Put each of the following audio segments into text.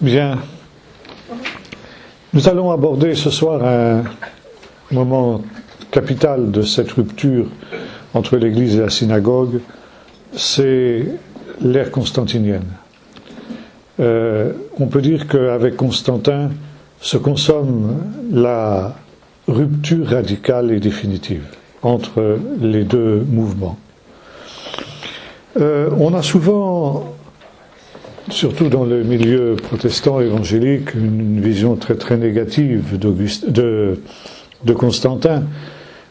Bien, nous allons aborder ce soir un moment capital de cette rupture entre l'Église et la synagogue, c'est l'ère constantinienne. On peut dire qu'avec Constantin se consomme la rupture radicale et définitive entre les deux mouvements. On a souvent, surtout dans le milieu protestant évangélique, une vision très très négative de Constantin,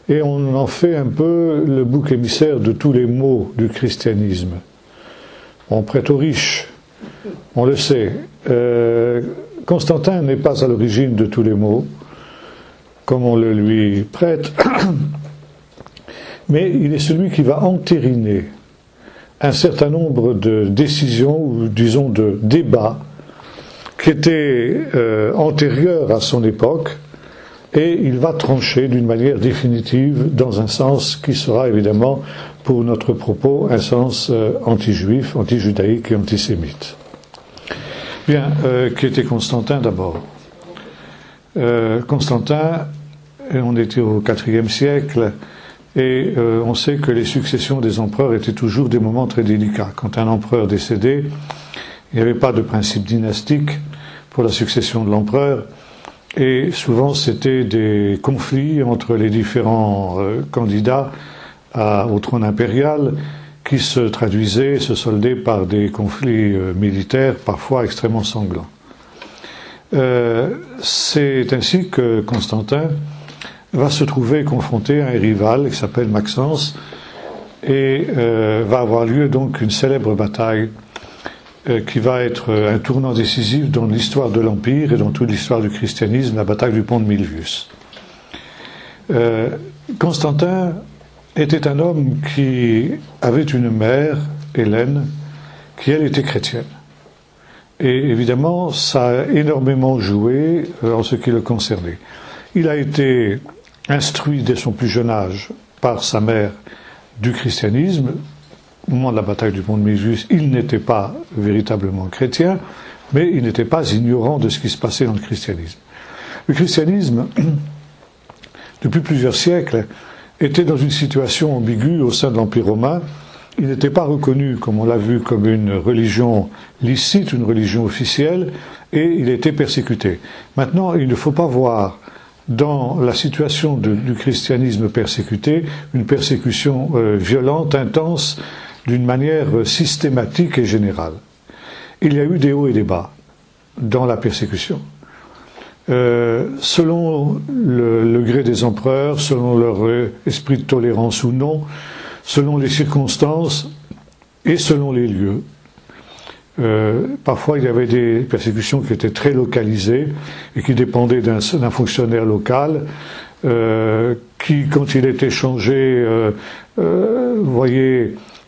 et on en fait un peu le bouc émissaire de tous les maux du christianisme. On prête aux riches, on le sait. Constantin n'est pas à l'origine de tous les maux, comme on le lui prête, mais il est celui qui va entériner un certain nombre de décisions, ou disons de débats, qui étaient antérieurs à son époque, et il va trancher d'une manière définitive dans un sens qui sera évidemment, pour notre propos, un sens anti-juif, anti-judaïque et antisémite. Bien, qui était Constantin d'abord. Constantin, on était au IVe siècle, et on sait que les successions des empereurs étaient toujours des moments très délicats. Quand un empereur décédait, il n'y avait pas de principe dynastique pour la succession de l'empereur, et souvent c'était des conflits entre les différents candidats au trône impérial qui se traduisaient, se soldaient par des conflits militaires parfois extrêmement sanglants. C'est ainsi que Constantin va se trouver confronté à un rival qui s'appelle Maxence, et va avoir lieu donc une célèbre bataille qui va être un tournant décisif dans l'histoire de l'Empire et dans toute l'histoire du christianisme, la bataille du pont de Milvius. Constantin était un homme qui avait une mère, Hélène, qui elle était chrétienne. Et évidemment, ça a énormément joué en ce qui le concernait. Il a été instruit dès son plus jeune âge par sa mère du christianisme. Au moment de la bataille du pont de Milvius, il n'était pas véritablement chrétien, mais il n'était pas ignorant de ce qui se passait dans le christianisme. Le christianisme, depuis plusieurs siècles, était dans une situation ambiguë au sein de l'Empire romain. Il n'était pas reconnu, comme on l'a vu, comme une religion licite, une religion officielle, et il était persécuté. Maintenant, il ne faut pas voir dans la situation du christianisme persécuté une persécution violente, intense, d'une manière systématique et générale. Il y a eu des hauts et des bas dans la persécution. Selon le gré des empereurs, selon leur esprit de tolérance ou non, selon les circonstances et selon les lieux. Parfois, il y avait des persécutions qui étaient très localisées et qui dépendaient d'un fonctionnaire local qui, quand il était changé,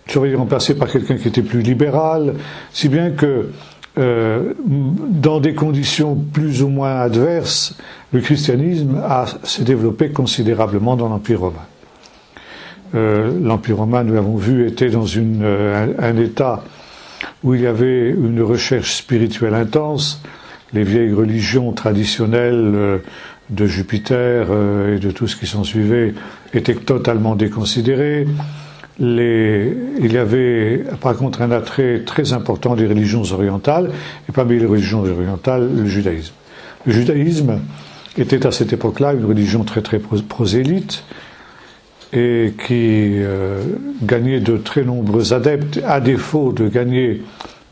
serait remplacé par quelqu'un qui était plus libéral, si bien que dans des conditions plus ou moins adverses, le christianisme s'est développé considérablement dans l'Empire romain. L'Empire romain, nous l'avons vu, était dans un état où il y avait une recherche spirituelle intense. Les vieilles religions traditionnelles de Jupiter et de tout ce qui s'en suivait étaient totalement déconsidérées. Il y avait par contre un attrait très important des religions orientales, et parmi les religions orientales, le judaïsme. Le judaïsme était à cette époque-là une religion très très prosélyte, et qui gagnait de très nombreux adeptes, à défaut de gagner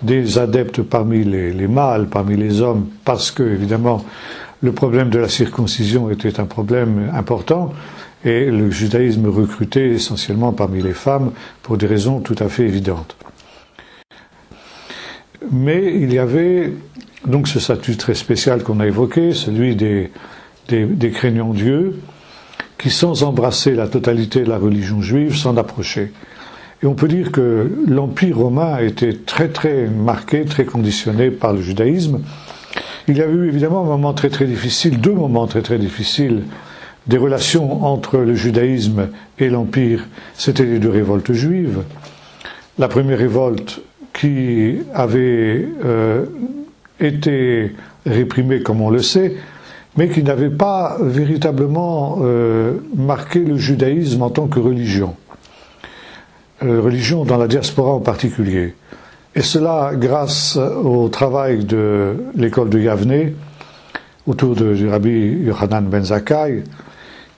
des adeptes parmi les mâles, parmi les hommes, parce que, évidemment, le problème de la circoncision était un problème important, et le judaïsme recrutait essentiellement parmi les femmes pour des raisons tout à fait évidentes. Mais il y avait donc ce statut très spécial qu'on a évoqué, celui des craignants Dieu, qui, sans embrasser la totalité de la religion juive, s'en approchaient. Et on peut dire que l'Empire romain a été très très marqué, très conditionné par le judaïsme. Il y a eu évidemment un moment très très difficile, deux moments très très difficiles des relations entre le judaïsme et l'Empire, c'était les deux révoltes juives. La première révolte qui avait été réprimé comme on le sait, mais qui n'avait pas véritablement marqué le judaïsme en tant que religion. Religion dans la diaspora en particulier. Et cela grâce au travail de l'école de Yavne, autour du rabbi Yochanan ben Zakkai,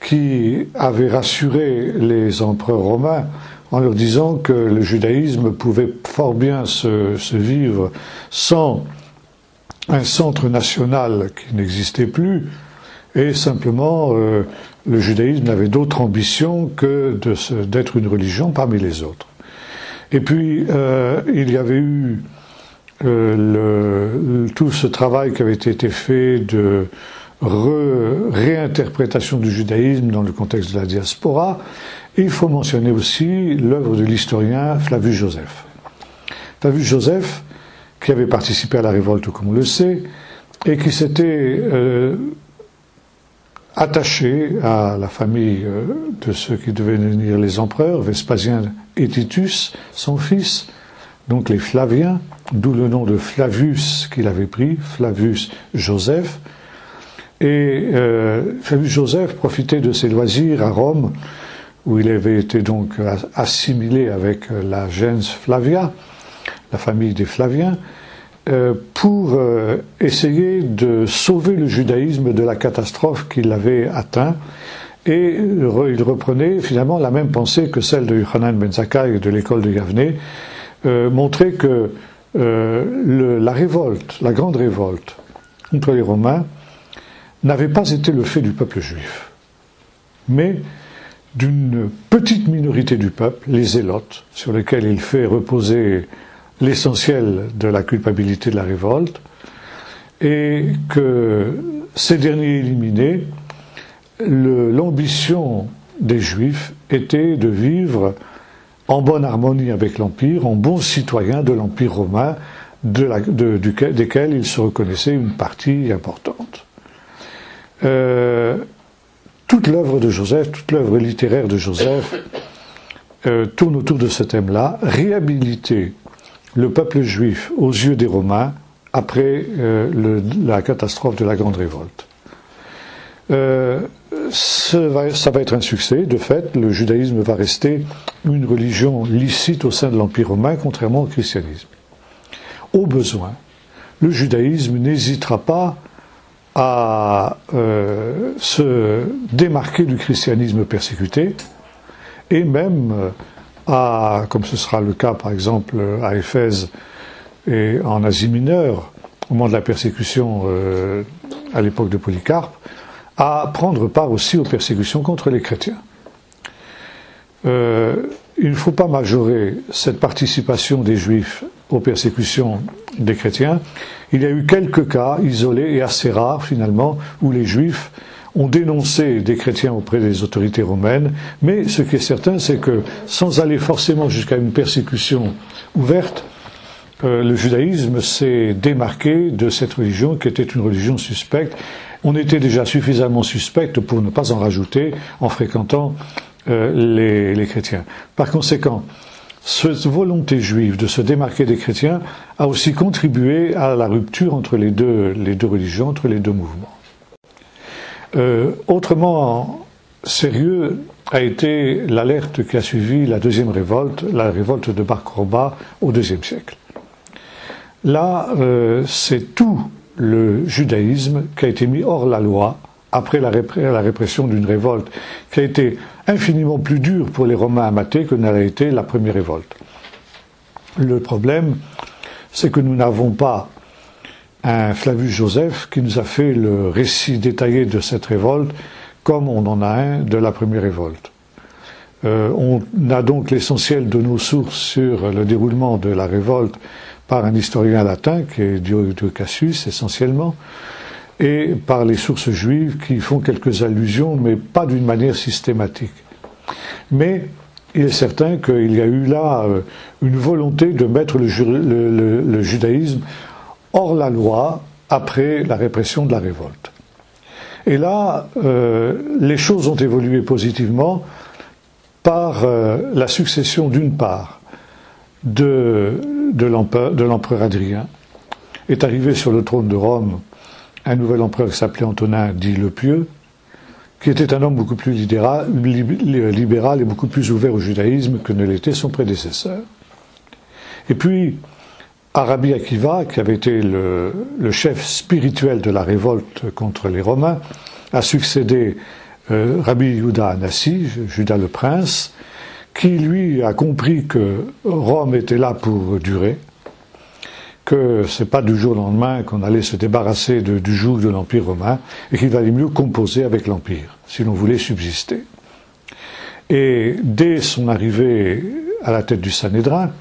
qui avait rassuré les empereurs romains en leur disant que le judaïsme pouvait fort bien se vivre sans un centre national qui n'existait plus, et simplement le judaïsme n'avait d'autre ambition que d'être une religion parmi les autres. Et puis il y avait eu tout ce travail qui avait été fait de réinterprétation du judaïsme dans le contexte de la diaspora. Et il faut mentionner aussi l'œuvre de l'historien Flavius Joseph. Flavius Joseph, qui avait participé à la révolte, comme on le sait, et qui s'était attaché à la famille de ceux qui devaient devenir les empereurs, Vespasien et Titus, son fils, donc les Flaviens, d'où le nom de Flavius qu'il avait pris, Flavius Joseph. Et Flavius Joseph profitait de ses loisirs à Rome, où il avait été donc assimilé avec la gens Flavia, la famille des Flaviens, pour essayer de sauver le judaïsme de la catastrophe qui l'avait atteint. Et il reprenait finalement la même pensée que celle de Yochanan ben Zakkai de l'école de Yavne, montrer que la révolte, la grande révolte contre les Romains, n'avait pas été le fait du peuple juif, mais d'une petite minorité du peuple, les Zélotes, sur lesquels il fait reposer l'essentiel de la culpabilité de la révolte, et que ces derniers éliminés, l'ambition des Juifs était de vivre en bonne harmonie avec l'Empire, en bons citoyens de l'Empire romain, desquels ils se reconnaissaient une partie importante. Toute l'œuvre de Joseph, toute l'œuvre littéraire de Joseph tourne autour de ce thème-là, réhabiliter le peuple juif aux yeux des Romains après la catastrophe de la Grande Révolte. Ça va être un succès, de fait, le judaïsme va rester une religion licite au sein de l'Empire romain, contrairement au christianisme. Au besoin, le judaïsme n'hésitera pas à se démarquer du christianisme persécuté, et même à, comme ce sera le cas par exemple à Éphèse et en Asie mineure, au moment de la persécution à l'époque de Polycarpe, à prendre part aussi aux persécutions contre les chrétiens. Il ne faut pas majorer cette participation des Juifs aux persécutions des chrétiens. Il y a eu quelques cas isolés et assez rares finalement où les Juifs ont dénoncé des chrétiens auprès des autorités romaines, mais ce qui est certain, c'est que sans aller forcément jusqu'à une persécution ouverte, le judaïsme s'est démarqué de cette religion qui était une religion suspecte. On était déjà suffisamment suspecte pour ne pas en rajouter en fréquentant les chrétiens. Par conséquent, cette volonté juive de se démarquer des chrétiens a aussi contribué à la rupture entre les deux religions, entre les deux mouvements. Autrement sérieux a été l'alerte qui a suivi la deuxième révolte, la révolte de Bar Kokhba au IIe siècle. Là, c'est tout le judaïsme qui a été mis hors la loi après la répression d'une révolte qui a été infiniment plus dure pour les Romains à mater que n'a été la première révolte. Le problème, c'est que nous n'avons pas un Flavius Joseph qui nous a fait le récit détaillé de cette révolte comme on en a un de la première révolte. On a donc l'essentiel de nos sources sur le déroulement de la révolte par un historien latin qui est Diodore Cassius essentiellement, et par les sources juives qui font quelques allusions, mais pas d'une manière systématique. Mais il est certain qu'il y a eu là une volonté de mettre le judaïsme hors la loi après la répression de la révolte. Et là, les choses ont évolué positivement par la succession d'une part de l'empereur Adrien est arrivé sur le trône de Rome un nouvel empereur qui s'appelait Antonin dit le Pieux, qui était un homme beaucoup plus libéral et beaucoup plus ouvert au judaïsme que ne l'était son prédécesseur. Et puis, Rabbi Akiva, qui avait été le chef spirituel de la révolte contre les Romains, a succédé Rabbi Yehuda Anassi, Judas le Prince, qui lui a compris que Rome était là pour durer, que c'est pas du jour au lendemain qu'on allait se débarrasser du joug de l'Empire romain et qu'il valait mieux composer avec l'Empire, si l'on voulait subsister. Et dès son arrivée à la tête du Sanhédrin,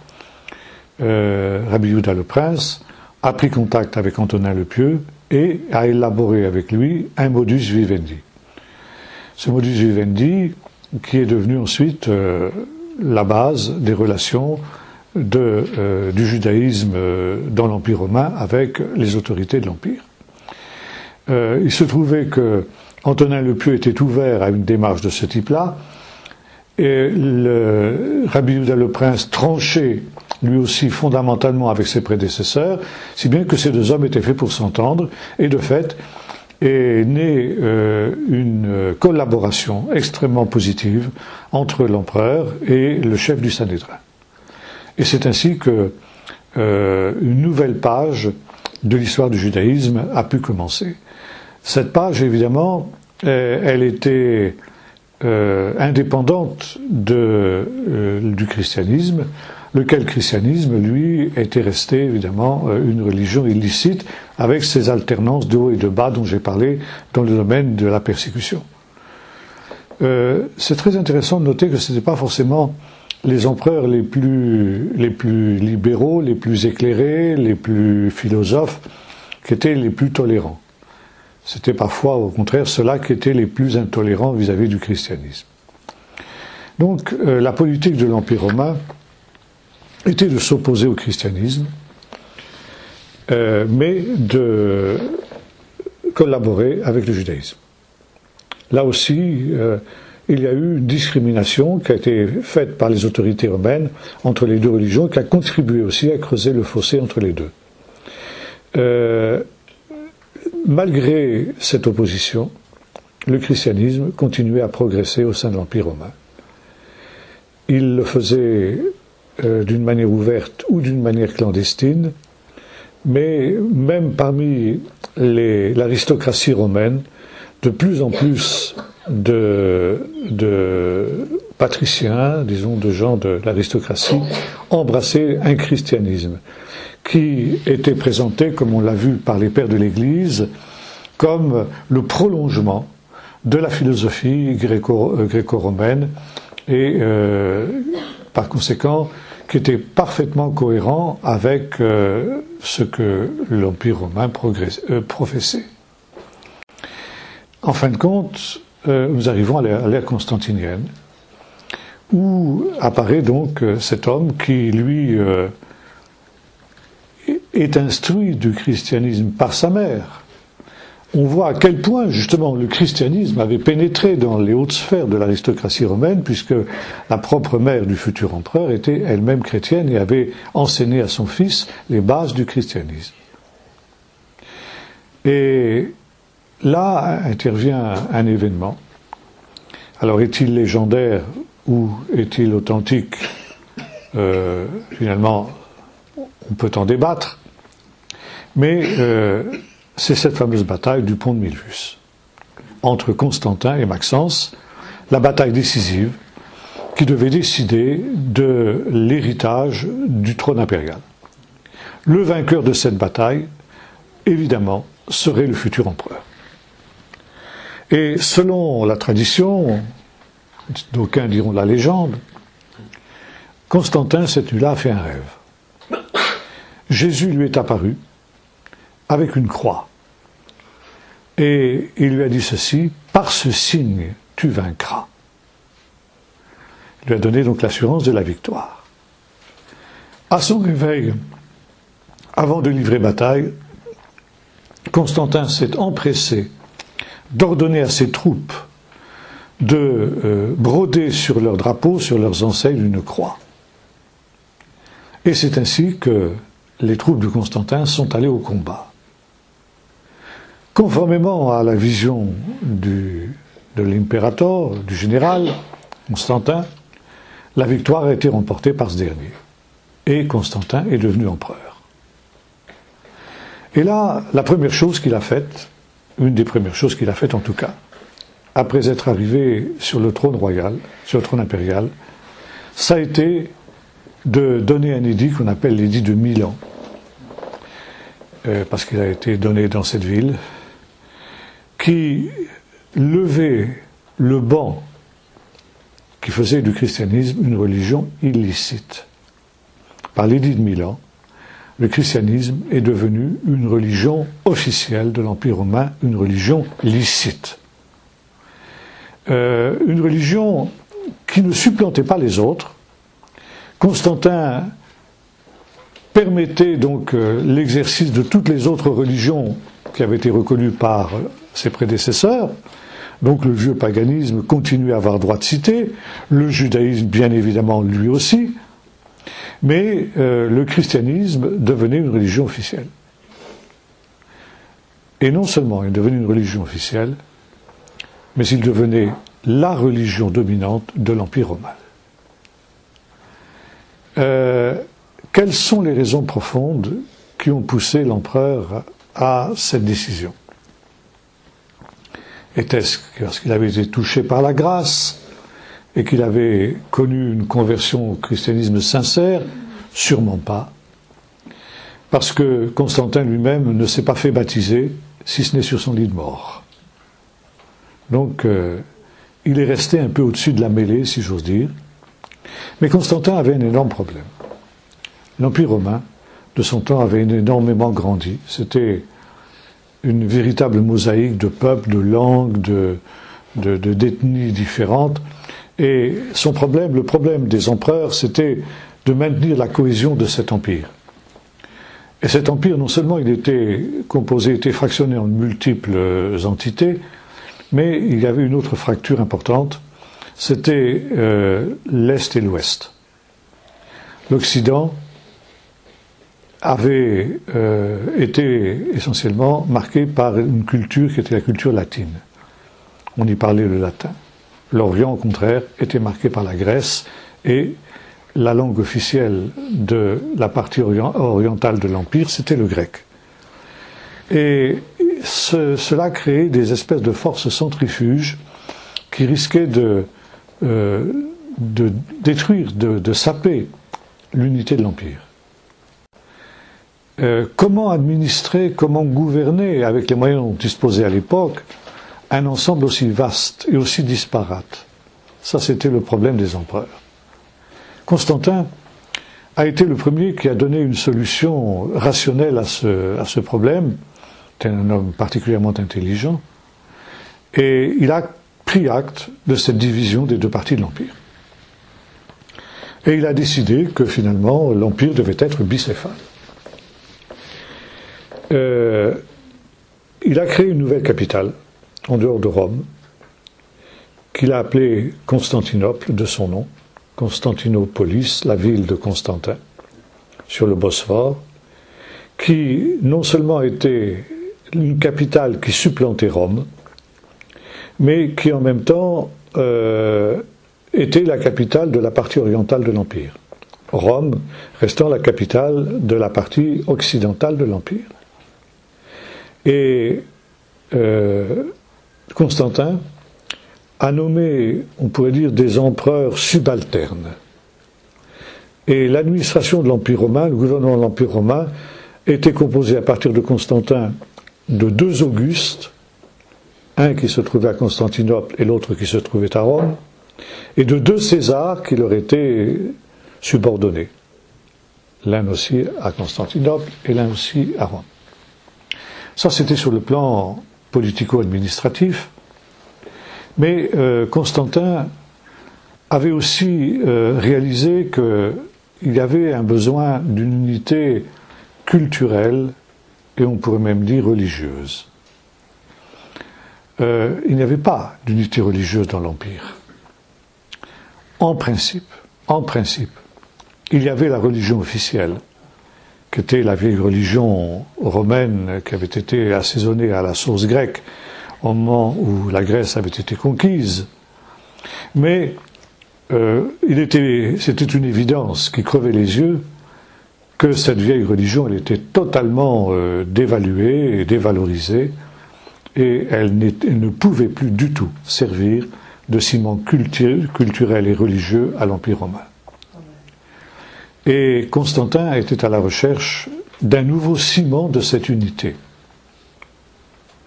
Rabbi Yehuda le Prince a pris contact avec Antonin le Pieux et a élaboré avec lui un modus vivendi. Ce modus vivendi qui est devenu ensuite la base des relations du judaïsme dans l'Empire romain avec les autorités de l'Empire. Il se trouvait que Antonin le Pieux était ouvert à une démarche de ce type-là, et Rabbi Yehuda le Prince tranchait lui aussi fondamentalement avec ses prédécesseurs, si bien que ces deux hommes étaient faits pour s'entendre, et de fait est née une collaboration extrêmement positive entre l'empereur et le chef du Sanhédrin. Et c'est ainsi que une nouvelle page de l'histoire du judaïsme a pu commencer. Cette page, évidemment, elle était indépendante du christianisme, lequel christianisme, lui, était resté évidemment une religion illicite avec ses alternances de haut et de bas dont j'ai parlé dans le domaine de la persécution. C'est très intéressant de noter que ce n'était pas forcément les empereurs les plus libéraux, les plus éclairés, les plus philosophes qui étaient les plus tolérants. C'était parfois au contraire ceux-là qui étaient les plus intolérants vis-à-vis du christianisme. Donc la politique de l'Empire romain était de s'opposer au christianisme, mais de collaborer avec le judaïsme. Là aussi, il y a eu une discrimination qui a été faite par les autorités romaines entre les deux religions, qui a contribué aussi à creuser le fossé entre les deux. Malgré cette opposition, le christianisme continuait à progresser au sein de l'Empire romain. Il le faisait d'une manière ouverte ou d'une manière clandestine, mais même parmi l'aristocratie romaine, de plus en plus de patriciens, disons de gens de l'aristocratie, embrassaient un christianisme qui était présenté, comme on l'a vu par les pères de l'Église, comme le prolongement de la philosophie gréco-romaine et par conséquent qui était parfaitement cohérent avec ce que l'Empire romain professait. En fin de compte, nous arrivons à l'ère constantinienne, où apparaît donc cet homme qui, lui, est instruit du christianisme par sa mère. On voit à quel point, justement, le christianisme avait pénétré dans les hautes sphères de l'aristocratie romaine, puisque la propre mère du futur empereur était elle-même chrétienne et avait enseigné à son fils les bases du christianisme. Et là intervient un événement. Alors, est-il légendaire ou est-il authentique? Finalement, on peut en débattre. Mais c'est cette fameuse bataille du pont de Milvius, entre Constantin et Maxence, la bataille décisive qui devait décider de l'héritage du trône impérial. Le vainqueur de cette bataille, évidemment, serait le futur empereur. Et selon la tradition, d'aucuns diront la légende, Constantin, cette nuit-là, a fait un rêve. Jésus lui est apparu avec une croix. Et il lui a dit ceci: par ce signe, tu vaincras. Il lui a donné donc l'assurance de la victoire. À son réveil, avant de livrer bataille, Constantin s'est empressé d'ordonner à ses troupes de broder sur leurs drapeaux, sur leurs enseignes, une croix. Et c'est ainsi que les troupes de Constantin sont allées au combat. Conformément à la vision de l'impérator, du général Constantin, la victoire a été remportée par ce dernier. Et Constantin est devenu empereur. Et là, la première chose qu'il a faite, une des premières choses qu'il a faites en tout cas, après être arrivé sur le trône royal, sur le trône impérial, ça a été de donner un édit qu'on appelle l'édit de Milan, parce qu'il a été donné dans cette ville, qui levait le ban qui faisait du christianisme une religion illicite. Par l'édit de Milan, le christianisme est devenu une religion officielle de l'Empire romain, une religion licite. Une religion qui ne supplantait pas les autres. Constantin permettait donc l'exercice de toutes les autres religions qui avaient été reconnues par ses prédécesseurs. Donc le vieux paganisme continuait à avoir droit de cité, le judaïsme bien évidemment lui aussi, mais le christianisme devenait une religion officielle. Et non seulement il devenait une religion officielle, mais il devenait la religion dominante de l'Empire romain. Quelles sont les raisons profondes qui ont poussé l'empereur à cette décision? Était-ce parce qu'il avait été touché par la grâce et qu'il avait connu une conversion au christianisme sincère? Sûrement pas. Parce que Constantin lui-même ne s'est pas fait baptiser, si ce n'est sur son lit de mort. Donc, il est resté un peu au-dessus de la mêlée, si j'ose dire. Mais Constantin avait un énorme problème. L'Empire romain, de son temps, avait énormément grandi. C'était une véritable mosaïque de peuples, de langues, d'ethnies différentes. Et son problème, le problème des empereurs, c'était de maintenir la cohésion de cet empire. Et cet empire, non seulement il était composé, était fractionné en multiples entités, mais il y avait une autre fracture importante, c'était l'Est et l'Ouest. L'Occident avait été essentiellement marqué par une culture qui était la culture latine. On y parlait le latin. L'Orient, au contraire, était marqué par la Grèce et la langue officielle de la partie orientale de l'Empire, c'était le grec. Et cela créait des espèces de forces centrifuges qui risquaient de détruire, de saper l'unité de l'Empire. Comment administrer, comment gouverner, avec les moyens dont on disposait à l'époque, un ensemble aussi vaste et aussi disparate? Ça, c'était le problème des empereurs. Constantin a été le premier qui a donné une solution rationnelle à ce problème. C'était un homme particulièrement intelligent. Et il a pris acte de cette division des deux parties de l'Empire. Et il a décidé que finalement l'Empire devait être bicéphale. Il a créé une nouvelle capitale, en dehors de Rome, qu'il a appelée Constantinople, de son nom, Constantinopolis, la ville de Constantin, sur le Bosphore, qui non seulement était une capitale qui supplantait Rome, mais qui en même temps était la capitale de la partie orientale de l'Empire. Rome restant la capitale de la partie occidentale de l'Empire. Et Constantin a nommé, on pourrait dire, des empereurs subalternes. Et l'administration de l'Empire romain, le gouvernement de l'Empire romain, était composé à partir de Constantin de deux Augustes, un qui se trouvait à Constantinople et l'autre qui se trouvait à Rome, et de deux Césars qui leur étaient subordonnés. L'un aussi à Constantinople et l'un aussi à Rome. Ça, c'était sur le plan politico-administratif. Mais Constantin avait aussi réalisé qu'il y avait un besoin d'une unité culturelle et on pourrait même dire religieuse. Il n'y avait pas d'unité religieuse dans l'Empire. En principe, il y avait la religion officielle, qui était la vieille religion romaine qui avait été assaisonnée à la sauce grecque au moment où la Grèce avait été conquise. Mais c'était une évidence qui crevait les yeux que cette vieille religion, elle était totalement dévaluée et dévalorisée, et elle ne pouvait plus du tout servir de ciment culturel et religieux à l'Empire romain. Et Constantin était à la recherche d'un nouveau ciment de cette unité.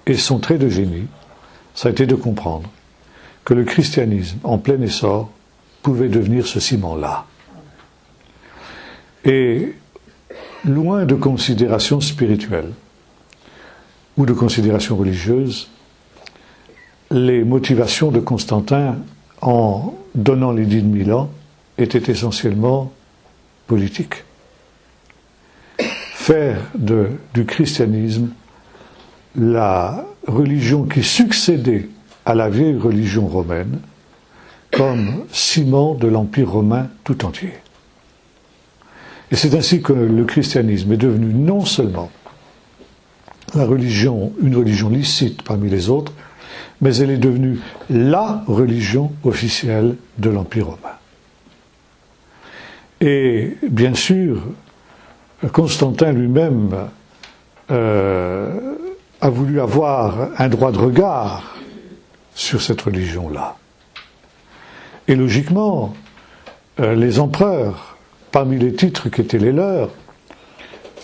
Et son trait de génie, ça a été de comprendre que le christianisme, en plein essor, pouvait devenir ce ciment-là. Et loin de considérations spirituelles ou de considérations religieuses, les motivations de Constantin, en donnant l'édit de Milan, étaient essentiellement politiques. Faire du christianisme la religion qui succédait à la vieille religion romaine comme ciment de l'Empire romain tout entier. Et c'est ainsi que le christianisme est devenu non seulement une religion licite parmi les autres, mais elle est devenue la religion officielle de l'Empire romain. Et bien sûr, Constantin lui-même a voulu avoir un droit de regard sur cette religion-là. Et logiquement, les empereurs, parmi les titres qui étaient les leurs,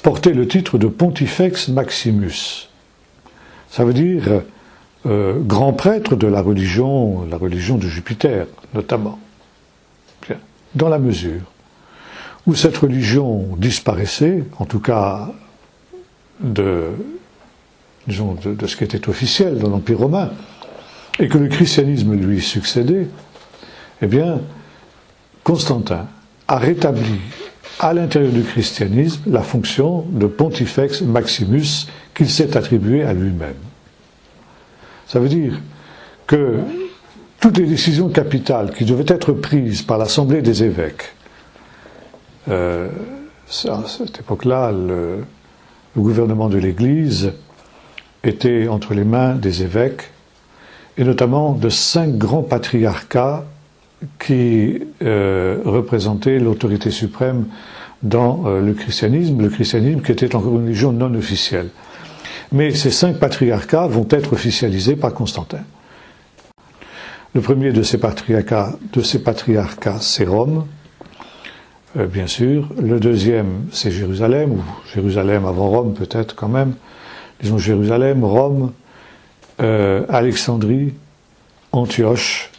portaient le titre de Pontifex Maximus. Ça veut dire grand prêtre de la religion de Jupiter, notamment. Bien. Dans la mesure où cette religion disparaissait, en tout cas de ce qui était officiel dans l'Empire romain, et que le christianisme lui succédait, eh bien, Constantin a rétabli à l'intérieur du christianisme la fonction de Pontifex Maximus qu'il s'est attribuée à lui-même. Ça veut dire que toutes les décisions capitales qui devaient être prises par l'Assemblée des évêques, à cette époque-là, le gouvernement de l'Église était entre les mains des évêques, et notamment de 5 grands patriarcats qui représentaient l'autorité suprême dans le christianisme qui était encore une religion non officielle. Mais ces 5 patriarcats vont être officialisés par Constantin. Le premier de ces patriarcats, c'est Rome, bien sûr. Le deuxième, c'est Jérusalem, ou Jérusalem avant Rome peut-être quand même. Disons Jérusalem, Rome, Alexandrie, Antioche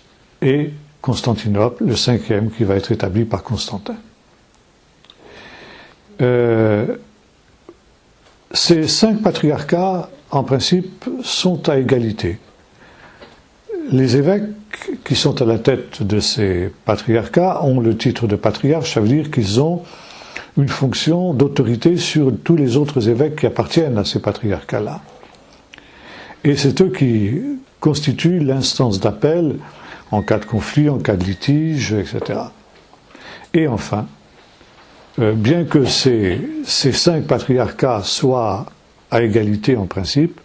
et Constantinople, le 5e qui va être établi par Constantin. Ces 5 patriarcats, en principe, sont à égalité. Les évêques qui sont à la tête de ces patriarcats ont le titre de patriarche, ça veut dire qu'ils ont une fonction d'autorité sur tous les autres évêques qui appartiennent à ces patriarcats-là. Et c'est eux qui constituent l'instance d'appel en cas de conflit, en cas de litige, etc. Et enfin, bien que ces 5 patriarcats soient à égalité en principe,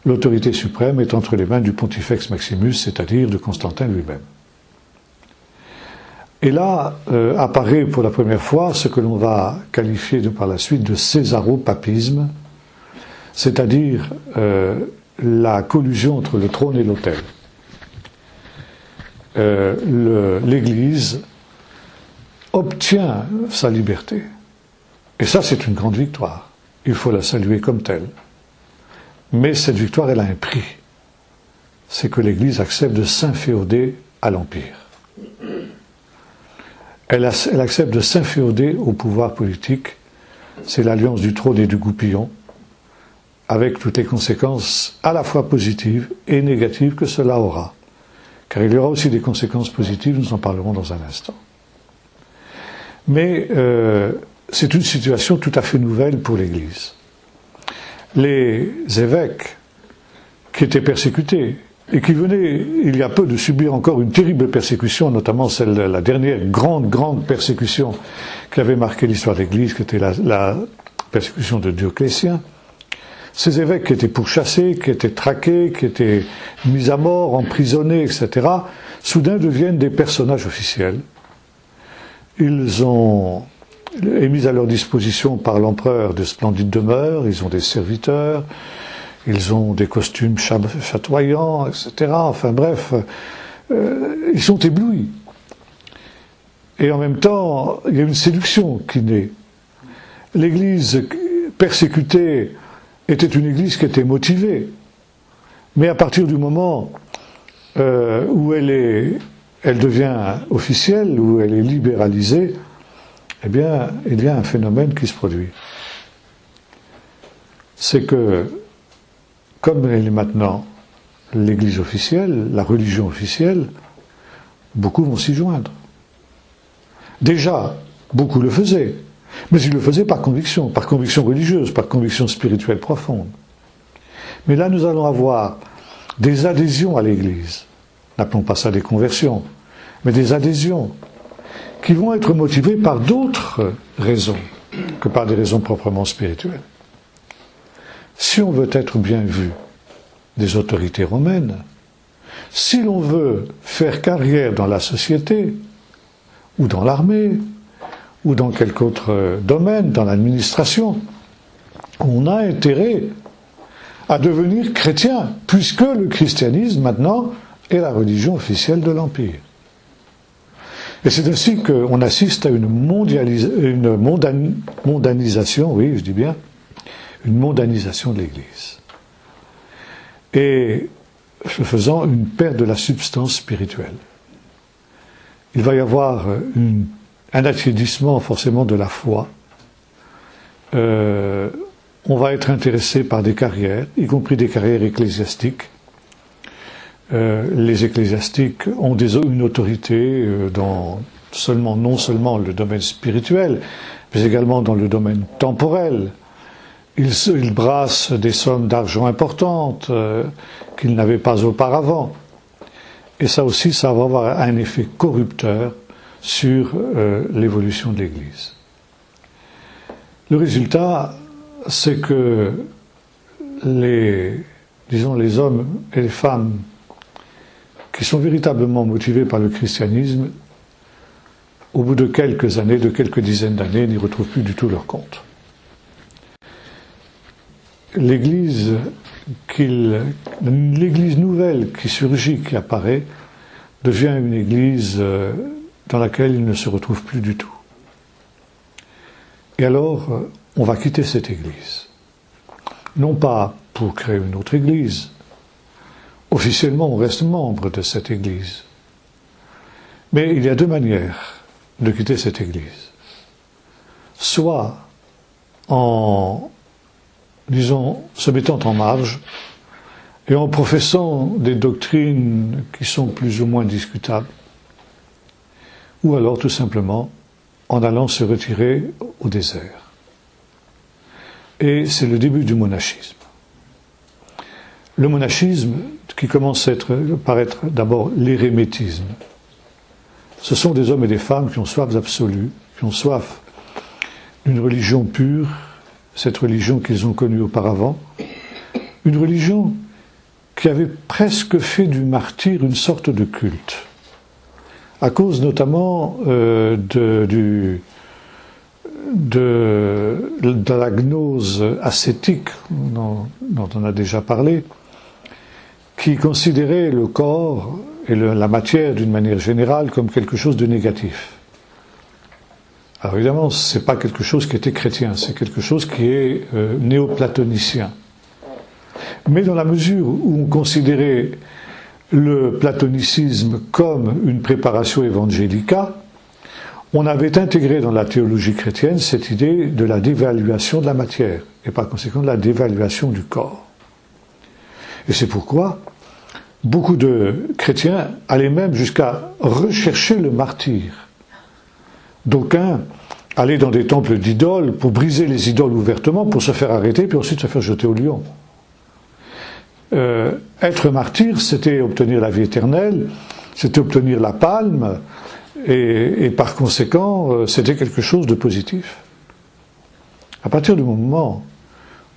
l'autorité suprême est entre les mains du Pontifex Maximus, c'est-à-dire de Constantin lui-même. Et là apparaît pour la première fois ce que l'on va qualifier par la suite de césaropapisme, c'est-à-dire la collusion entre le trône et l'autel. L'Église obtient sa liberté. Et ça, c'est une grande victoire. Il faut la saluer comme telle. Mais cette victoire, elle a un prix. C'est que l'Église accepte de s'inféoder à l'Empire. Elle accepte de s'inféoder au pouvoir politique. C'est l'alliance du trône et du goupillon, avec toutes les conséquences à la fois positives et négatives que cela aura. Car il y aura aussi des conséquences positives, nous en parlerons dans un instant. Mais c'est une situation tout à fait nouvelle pour l'Église. Les évêques qui étaient persécutés et qui venait il y a peu de subir encore une terrible persécution, notamment celle de la dernière grande persécution qui avait marqué l'histoire de l'Église, qui était la persécution de Dioclétien. Ces évêques qui étaient pourchassés, qui étaient traqués, qui étaient mis à mort, emprisonnés, etc., soudain deviennent des personnages officiels. Ils ont mis à leur disposition par l'empereur de splendides demeures, ils ont des serviteurs, ils ont des costumes chatoyants, etc. Enfin bref, ils sont éblouis. Et en même temps, il y a une séduction qui naît. L'Église persécutée était une Église qui était motivée. Mais à partir du moment où elle devient officielle, où elle est libéralisée, eh bien, il y a un phénomène qui se produit. C'est que, comme elle est maintenant l'Église officielle, la religion officielle, beaucoup vont s'y joindre. Déjà, beaucoup le faisaient, mais ils le faisaient par conviction religieuse, par conviction spirituelle profonde. Mais là, nous allons avoir des adhésions à l'Église, n'appelons pas ça des conversions, mais des adhésions qui vont être motivées par d'autres raisons que par des raisons proprement spirituelles. Si on veut être bien vu des autorités romaines, si l'on veut faire carrière dans la société, ou dans l'armée, ou dans quelque autre domaine, dans l'administration, on a intérêt à devenir chrétien, puisque le christianisme, maintenant, est la religion officielle de l'Empire. Et c'est ainsi qu'on assiste à une mondanisation, oui, je dis bien, une mondanisation de l'Église. Et ce faisant, une perte de la substance spirituelle. Il va y avoir un attiédissement forcément de la foi. On va être intéressé par des carrières, y compris des carrières ecclésiastiques. Les ecclésiastiques ont une autorité non seulement le domaine spirituel, mais également dans le domaine temporel. Ils brassent des sommes d'argent importantes qu'ils n'avaient pas auparavant. Et ça aussi, ça va avoir un effet corrupteur sur l'évolution de l'Église. Le résultat, c'est que les hommes et les femmes qui sont véritablement motivés par le christianisme, au bout de quelques années, de quelques dizaines d'années, n'y retrouvent plus du tout leur compte. L'Église nouvelle qui surgit, qui apparaît, devient une Église dans laquelle ils ne se retrouvent plus du tout. Et alors, on va quitter cette Église. Non pas pour créer une autre Église. Officiellement, on reste membre de cette Église. Mais il y a deux manières de quitter cette Église. Soit en, se mettant en marge et en professant des doctrines qui sont plus ou moins discutables, ou alors tout simplement en allant se retirer au désert. Et c'est le début du monachisme. Le monachisme, qui commence par être d'abord l'érémétisme, ce sont des hommes et des femmes qui ont soif absolue, qui ont soif d'une religion pure, cette religion qu'ils ont connue auparavant, une religion qui avait presque fait du martyr une sorte de culte, à cause notamment de la gnose ascétique dont on a déjà parlé, qui considérait le corps et la matière d'une manière générale comme quelque chose de négatif. Alors évidemment, ce n'est pas quelque chose qui était chrétien, c'est quelque chose qui est néoplatonicien. Mais dans la mesure où on considérait le platonicisme comme une préparation evangelica, on avait intégré dans la théologie chrétienne cette idée de la dévaluation de la matière, et par conséquent de la dévaluation du corps. Et c'est pourquoi beaucoup de chrétiens allaient même jusqu'à rechercher le martyr. D'aucuns allaient dans des temples d'idoles pour briser les idoles ouvertement, pour se faire arrêter, puis ensuite se faire jeter au lion. Être martyr, c'était obtenir la vie éternelle, c'était obtenir la palme, et par conséquent, c'était quelque chose de positif. À partir du moment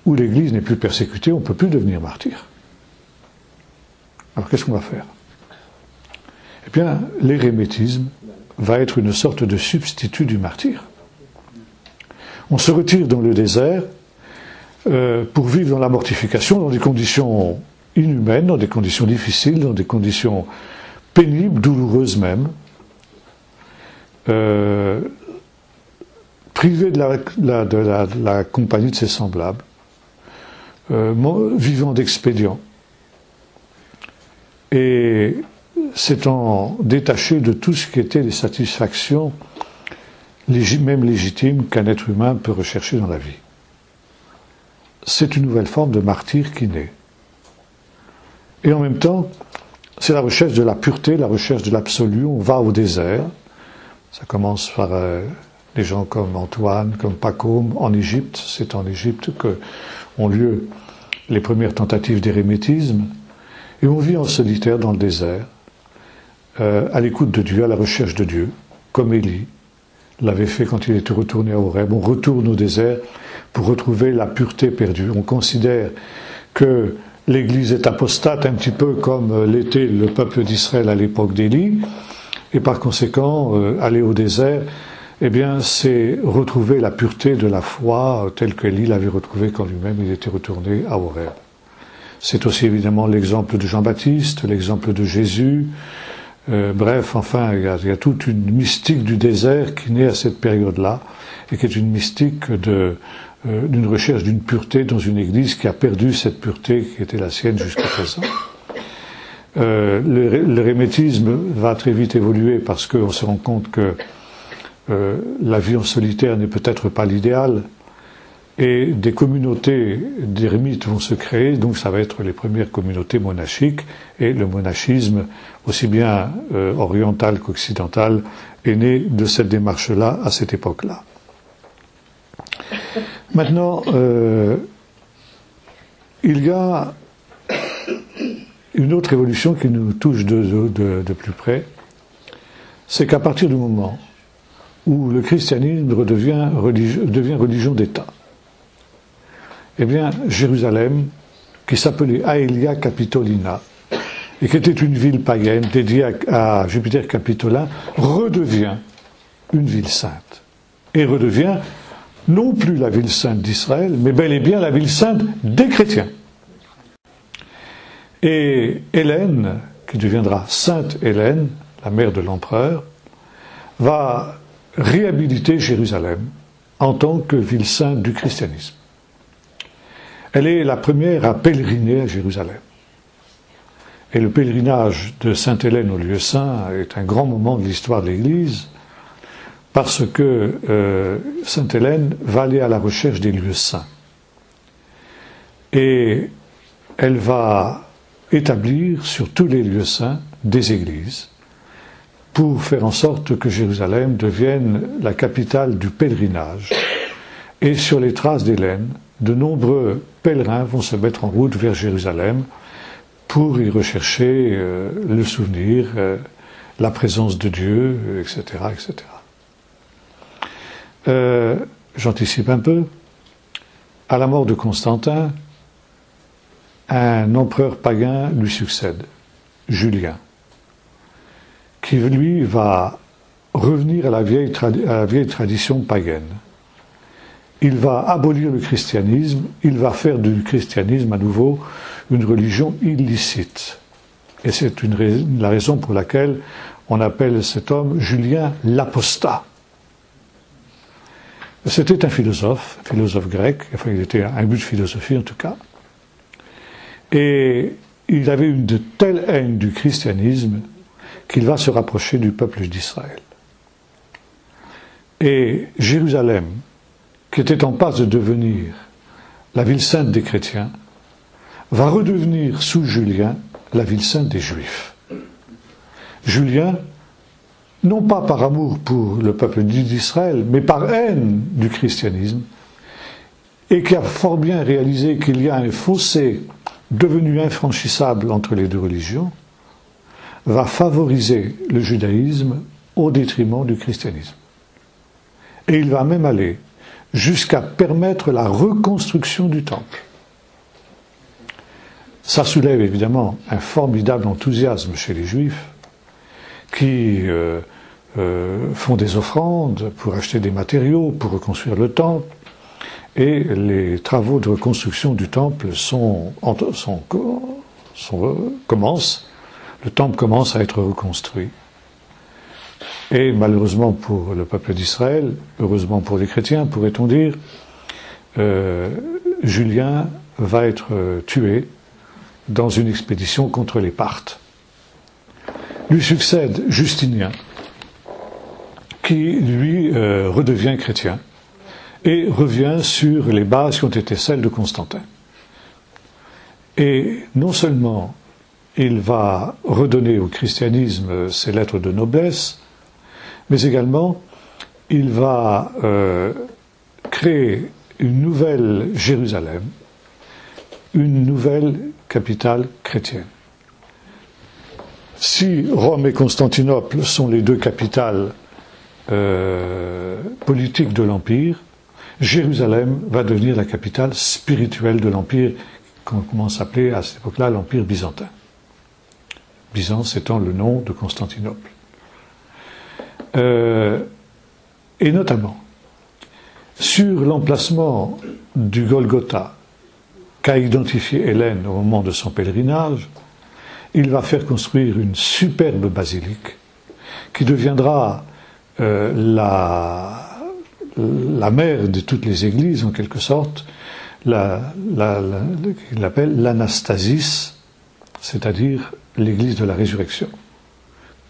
où l'Église n'est plus persécutée, on ne peut plus devenir martyr. Alors qu'est-ce qu'on va faire? Eh bien, l'érémétisme va être une sorte de substitut du martyr. On se retire dans le désert pour vivre dans la mortification, dans des conditions inhumaines, dans des conditions difficiles, dans des conditions pénibles, douloureuses même, privé de la compagnie de ses semblables, vivant d'expédients, et s'étant détaché de tout ce qui était les satisfactions, même légitimes, qu'un être humain peut rechercher dans la vie. C'est une nouvelle forme de martyr qui naît. Et en même temps, c'est la recherche de la pureté, la recherche de l'absolu. On va au désert. Ça commence par des gens comme Antoine, comme Pacôme, en Égypte. C'est en Égypte qu'ont lieu les premières tentatives d'érémétisme. Et on vit en solitaire dans le désert, à l'écoute de Dieu, à la recherche de Dieu, comme Élie l'avait fait quand il était retourné à Horeb. On retourne au désert pour retrouver la pureté perdue. On considère que l'Église est apostate, un petit peu comme l'était le peuple d'Israël à l'époque d'Élie, et par conséquent, aller au désert, eh bien, c'est retrouver la pureté de la foi telle qu'Élie l'avait retrouvée quand lui-même il était retourné à Horeb. C'est aussi évidemment l'exemple de Jean-Baptiste, l'exemple de Jésus. Bref, enfin, il y a toute une mystique du désert qui naît à cette période-là, et qui est une mystique d'une recherche d'une pureté dans une église qui a perdu cette pureté qui était la sienne jusqu'à présent. L'érémétisme va très vite évoluer parce qu'on se rend compte que la vie en solitaire n'est peut-être pas l'idéal, et des communautés d'ermites vont se créer, donc ça va être les premières communautés monachiques, et le monachisme, aussi bien oriental qu'occidental, est né de cette démarche-là, à cette époque-là. Maintenant, il y a une autre évolution qui nous touche de plus près, c'est qu'à partir du moment où le christianisme devient religion d'État, eh bien, Jérusalem, qui s'appelait Aelia Capitolina, et qui était une ville païenne dédiée à Jupiter Capitolin, redevient une ville sainte. Et redevient non plus la ville sainte d'Israël, mais bel et bien la ville sainte des chrétiens. Et Hélène, qui deviendra Sainte Hélène, la mère de l'empereur, va réhabiliter Jérusalem en tant que ville sainte du christianisme. Elle est la première à pèleriner à Jérusalem. Et le pèlerinage de Sainte Hélène au lieu saint est un grand moment de l'histoire de l'Église, parce que Sainte Hélène va aller à la recherche des lieux saints. Et elle va établir sur tous les lieux saints des églises, pour faire en sorte que Jérusalem devienne la capitale du pèlerinage. Et sur les traces d'Hélène, de nombreux pèlerins vont se mettre en route vers Jérusalem pour y rechercher le souvenir, la présence de Dieu, etc., etc. J'anticipe un peu. À la mort de Constantin, un empereur païen lui succède, Julien, qui lui va revenir à la vieille tradition païenne. Il va abolir le christianisme, il va faire du christianisme à nouveau une religion illicite. Et c'est la raison pour laquelle on appelle cet homme Julien l'apostat. C'était un philosophe grec, enfin il était un but de philosophie en tout cas, et il avait une de telle haine du christianisme qu'il va se rapprocher du peuple d'Israël. Et Jérusalem, qui était en passe de devenir la ville sainte des chrétiens, va redevenir sous Julien la ville sainte des Juifs. Julien, non pas par amour pour le peuple d'Israël, mais par haine du christianisme, et qui a fort bien réalisé qu'il y a un fossé devenu infranchissable entre les deux religions, va favoriser le judaïsme au détriment du christianisme. Et il va même aller jusqu'à permettre la reconstruction du temple. Ça soulève évidemment un formidable enthousiasme chez les Juifs qui font des offrandes pour acheter des matériaux, pour reconstruire le temple. Et les travaux de reconstruction du temple commencent. Le temple commence à être reconstruit. Et malheureusement pour le peuple d'Israël, heureusement pour les chrétiens, pourrait-on dire, Julien va être tué dans une expédition contre les Parthes. Lui succède Justinien, qui lui redevient chrétien et revient sur les bases qui ont été celles de Constantin. Et non seulement il va redonner au christianisme ses lettres de noblesse, mais également il va créer une nouvelle Jérusalem, une nouvelle capitale chrétienne. Si Rome et Constantinople sont les deux capitales politiques de l'Empire, Jérusalem va devenir la capitale spirituelle de l'Empire, qu'on commence à appeler à cette époque-là l'Empire byzantin. Byzance étant le nom de Constantinople. Et notamment, sur l'emplacement du Golgotha qu'a identifié Hélène au moment de son pèlerinage, il va faire construire une superbe basilique qui deviendra la mère de toutes les églises, en quelque sorte, qu'il appelle l'Anastasis, c'est-à-dire l'église de la résurrection,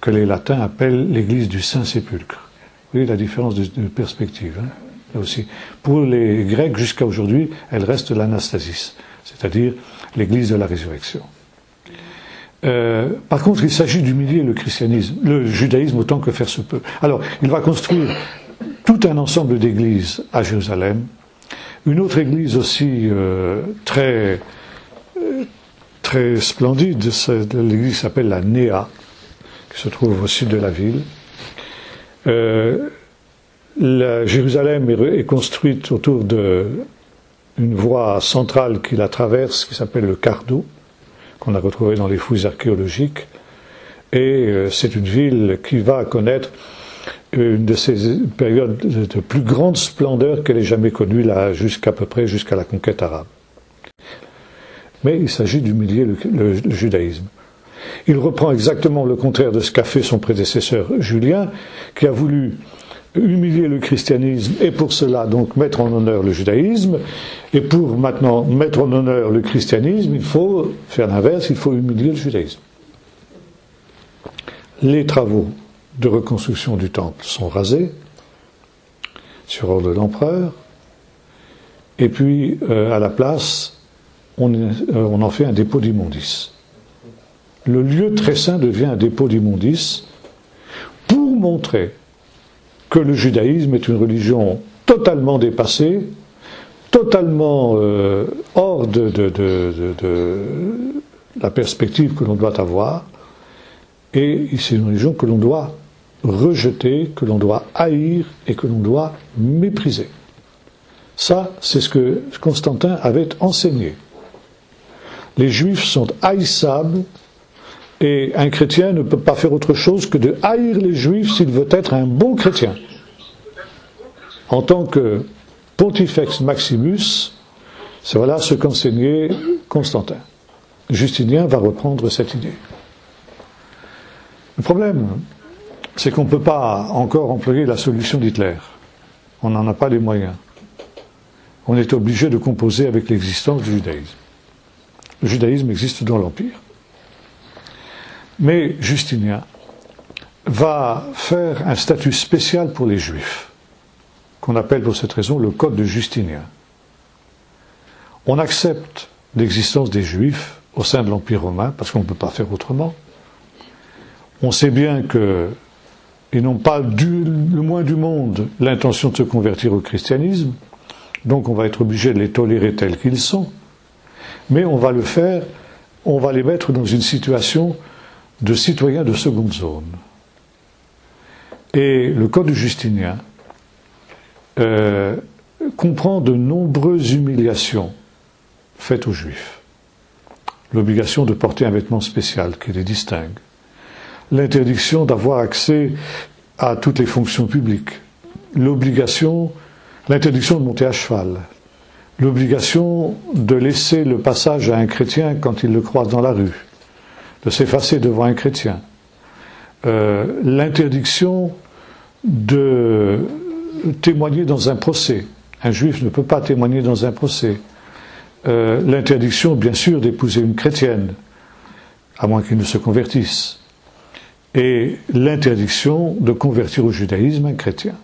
que les latins appellent l'église du Saint-Sépulcre. Vous voyez la différence de perspective, hein, là aussi. Pour les Grecs, jusqu'à aujourd'hui, elle reste l'Anastasis, c'est-à-dire l'église de la résurrection. Par contre, il s'agit d'humilier le judaïsme autant que faire se peut. Alors, il va construire tout un ensemble d'églises à Jérusalem, une autre église aussi très splendide, l'église s'appelle la Néa, qui se trouve au sud de la ville. Jérusalem est construite autour d'une voie centrale qui la traverse, qui s'appelle le Cardo, qu'on a retrouvé dans les fouilles archéologiques. Et c'est une ville qui va connaître une de ces périodes de plus grande splendeur qu'elle ait jamais connue, là, jusqu'à peu près jusqu'à la conquête arabe. Mais il s'agit d'humilier le judaïsme. Il reprend exactement le contraire de ce qu'a fait son prédécesseur Julien, qui a voulu humilier le christianisme et pour cela donc mettre en honneur le judaïsme. Et pour maintenant mettre en honneur le christianisme, il faut faire l'inverse, il faut humilier le judaïsme. Les travaux de reconstruction du temple sont rasés sur ordre de l'empereur, et puis à la place on en fait un dépôt d'immondices. Le lieu très saint devient un dépôt d'immondices pour montrer que le judaïsme est une religion totalement dépassée, totalement hors de la perspective que l'on doit avoir, et c'est une religion que l'on doit rejeter, que l'on doit haïr et que l'on doit mépriser. Ça, c'est ce que Constantin avait enseigné. Les Juifs sont haïssables et un chrétien ne peut pas faire autre chose que de haïr les Juifs s'il veut être un bon chrétien. En tant que Pontifex Maximus, c'est voilà ce qu'enseignait Constantin. Justinien va reprendre cette idée. Le problème, c'est qu'on ne peut pas encore employer la solution d'Hitler. On n'en a pas les moyens. On est obligé de composer avec l'existence du judaïsme. Le judaïsme existe dans l'Empire. Mais Justinien va faire un statut spécial pour les Juifs, qu'on appelle pour cette raison le Code de Justinien. On accepte l'existence des Juifs au sein de l'Empire romain, parce qu'on ne peut pas faire autrement. On sait bien qu'ils n'ont pas le moins du monde l'intention de se convertir au christianisme, donc on va être obligé de les tolérer tels qu'ils sont. mais on va le faire, on va les mettre dans une situation de citoyens de seconde zone. Et le Code justinien comprend de nombreuses humiliations faites aux Juifs. L'obligation de porter un vêtement spécial qui les distingue, l'interdiction d'avoir accès à toutes les fonctions publiques, l'interdiction de monter à cheval, l'obligation de laisser le passage à un chrétien quand il le croise dans la rue, de s'effacer devant un chrétien, l'interdiction de témoigner dans un procès. Un juif ne peut pas témoigner dans un procès. L'interdiction, bien sûr, d'épouser une chrétienne, à moins qu'il ne se convertisse. Et l'interdiction de convertir au judaïsme un chrétien.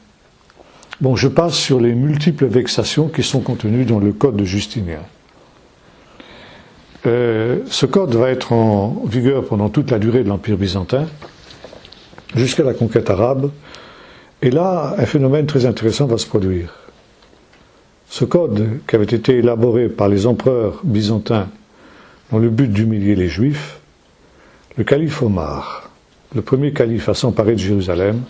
Bon, je passe sur les multiples vexations qui sont contenues dans le Code justinien. Ce code va être en vigueur pendant toute la durée de l'Empire byzantin, jusqu'à la conquête arabe. Et là, un phénomène très intéressant va se produire. Ce code, qui avait été élaboré par les empereurs byzantins dans le but d'humilier les Juifs, le calife Omar, le premier calife à s'emparer de Jérusalem,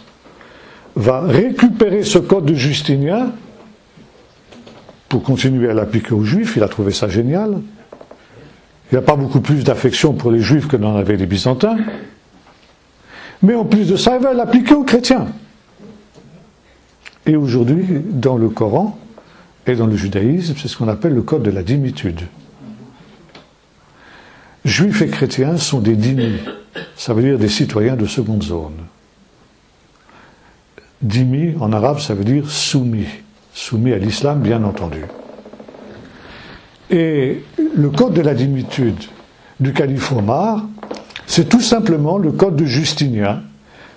va récupérer ce code justinien pour continuer à l'appliquer aux Juifs. Il a trouvé ça génial. Il n'y a pas beaucoup plus d'affection pour les Juifs que n'en avaient les Byzantins. Mais en plus de ça, il va l'appliquer aux chrétiens. Et aujourd'hui, dans le Coran et dans le judaïsme, c'est ce qu'on appelle le code de la dhimmitude. Juifs et chrétiens sont des dhimmis, ça veut dire des citoyens de seconde zone. Dhimmi, en arabe, ça veut dire soumis. Soumis à l'islam, bien entendu. Et le code de la dhimitude du calife Omar, c'est tout simplement le code de Justinien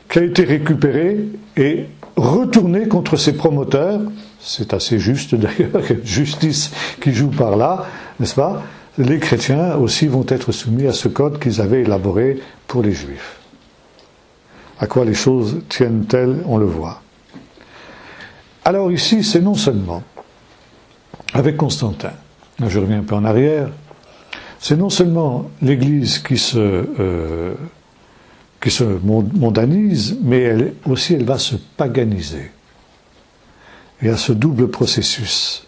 qui a été récupéré et retourné contre ses promoteurs. C'est assez juste d'ailleurs, justice qui joue par là, n'est-ce pas? Les chrétiens aussi vont être soumis à ce code qu'ils avaient élaboré pour les juifs. À quoi les choses tiennent-elles, on le voit. Alors ici, c'est non seulement, avec Constantin, je reviens un peu en arrière, c'est non seulement l'Église qui se mondanise, mais elle va se paganiser. Il y a ce double processus.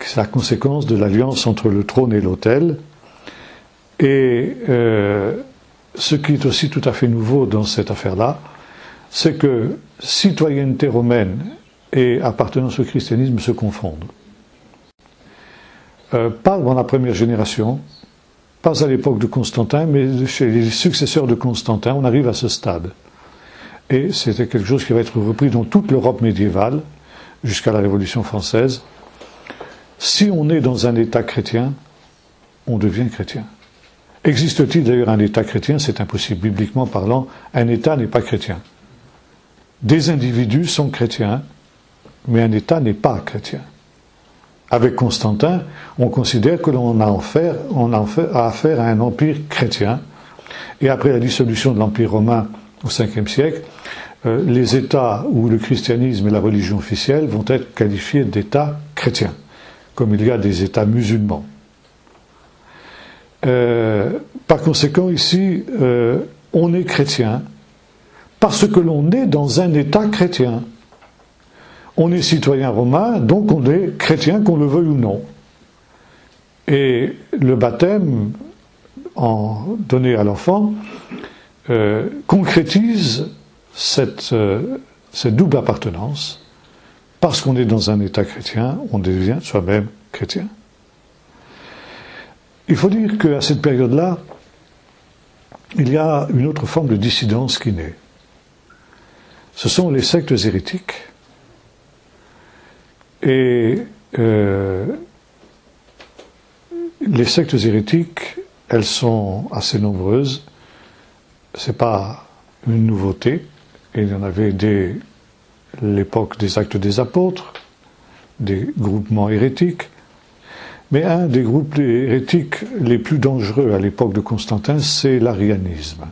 C'est la conséquence de l'alliance entre le trône et l'autel. Et ce qui est aussi tout à fait nouveau dans cette affaire-là, c'est que citoyenneté romaine et appartenance au christianisme se confondent. Pas dans la première génération, pas à l'époque de Constantin, mais chez les successeurs de Constantin, on arrive à ce stade. Et c'était quelque chose qui va être repris dans toute l'Europe médiévale, jusqu'à la Révolution française. Si on est dans un État chrétien, on devient chrétien. Existe-t-il d'ailleurs un État chrétien? C'est impossible. Bibliquement parlant, un État n'est pas chrétien. Des individus sont chrétiens, mais un État n'est pas chrétien. Avec Constantin, on considère que l'on a affaire à un empire chrétien. Et après la dissolution de l'Empire romain au Ve siècle, les États où le christianisme est la religion officielle vont être qualifiés d'États chrétiens, comme il y a des États musulmans. Par conséquent, ici, on est chrétien parce que l'on est dans un État chrétien. On est citoyen romain, donc on est chrétien, qu'on le veuille ou non. Et le baptême donné à l'enfant concrétise cette double appartenance. Parce qu'on est dans un État chrétien, on devient soi-même chrétien. Il faut dire qu'à cette période-là, il y a une autre forme de dissidence qui naît. Ce sont les sectes hérétiques. Et les sectes hérétiques, elles sont assez nombreuses. C'est pas une nouveauté. Il y en avait dès l'époque des Actes des Apôtres, des groupements hérétiques. Mais un des groupes hérétiques les plus dangereux à l'époque de Constantin, c'est l'arianisme.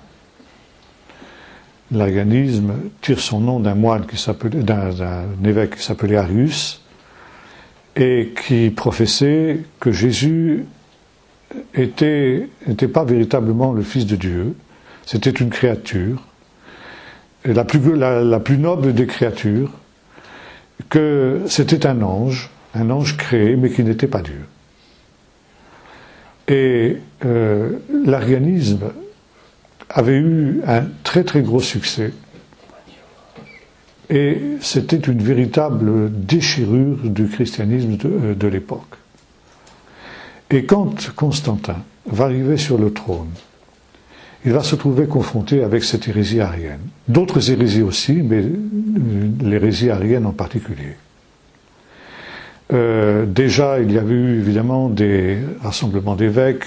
L'arianisme tire son nom d'un évêque qui s'appelait Arius, et qui professait que Jésus n'était pas véritablement le Fils de Dieu, c'était une créature, la plus noble des créatures, que c'était un ange créé, mais qui n'était pas Dieu. Et l'arianisme avait eu un très très gros succès, et c'était une véritable déchirure du christianisme de l'époque. Et quand Constantin va arriver sur le trône, il va se trouver confronté avec cette hérésie arienne. D'autres hérésies aussi, mais l'hérésie arienne en particulier. Déjà, il y avait eu évidemment des rassemblements d'évêques,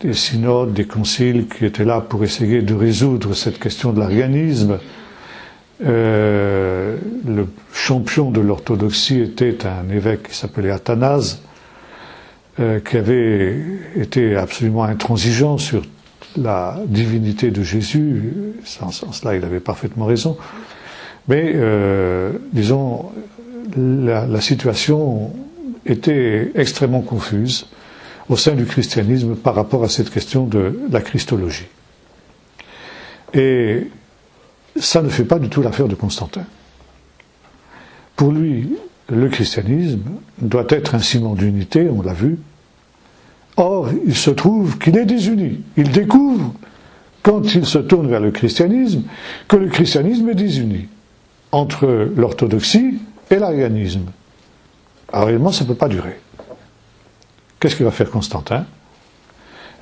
des synodes, des conciles qui étaient là pour essayer de résoudre cette question de l'arianisme. Le champion de l'orthodoxie était un évêque qui s'appelait Athanase, qui avait été absolument intransigeant sur la divinité de Jésus. En ce sens-là, il avait parfaitement raison. Mais, disons, la situation était extrêmement confuse au sein du christianisme par rapport à cette question de la christologie. Et ça ne fait pas du tout l'affaire de Constantin. Pour lui, le christianisme doit être un ciment d'unité, on l'a vu. Or, il se trouve qu'il est désuni. Il découvre, quand il se tourne vers le christianisme, que le christianisme est désuni entre l'orthodoxie et l'arianisme. Alors, réellement, ça ne peut pas durer. Qu'est-ce qu'il va faire Constantin?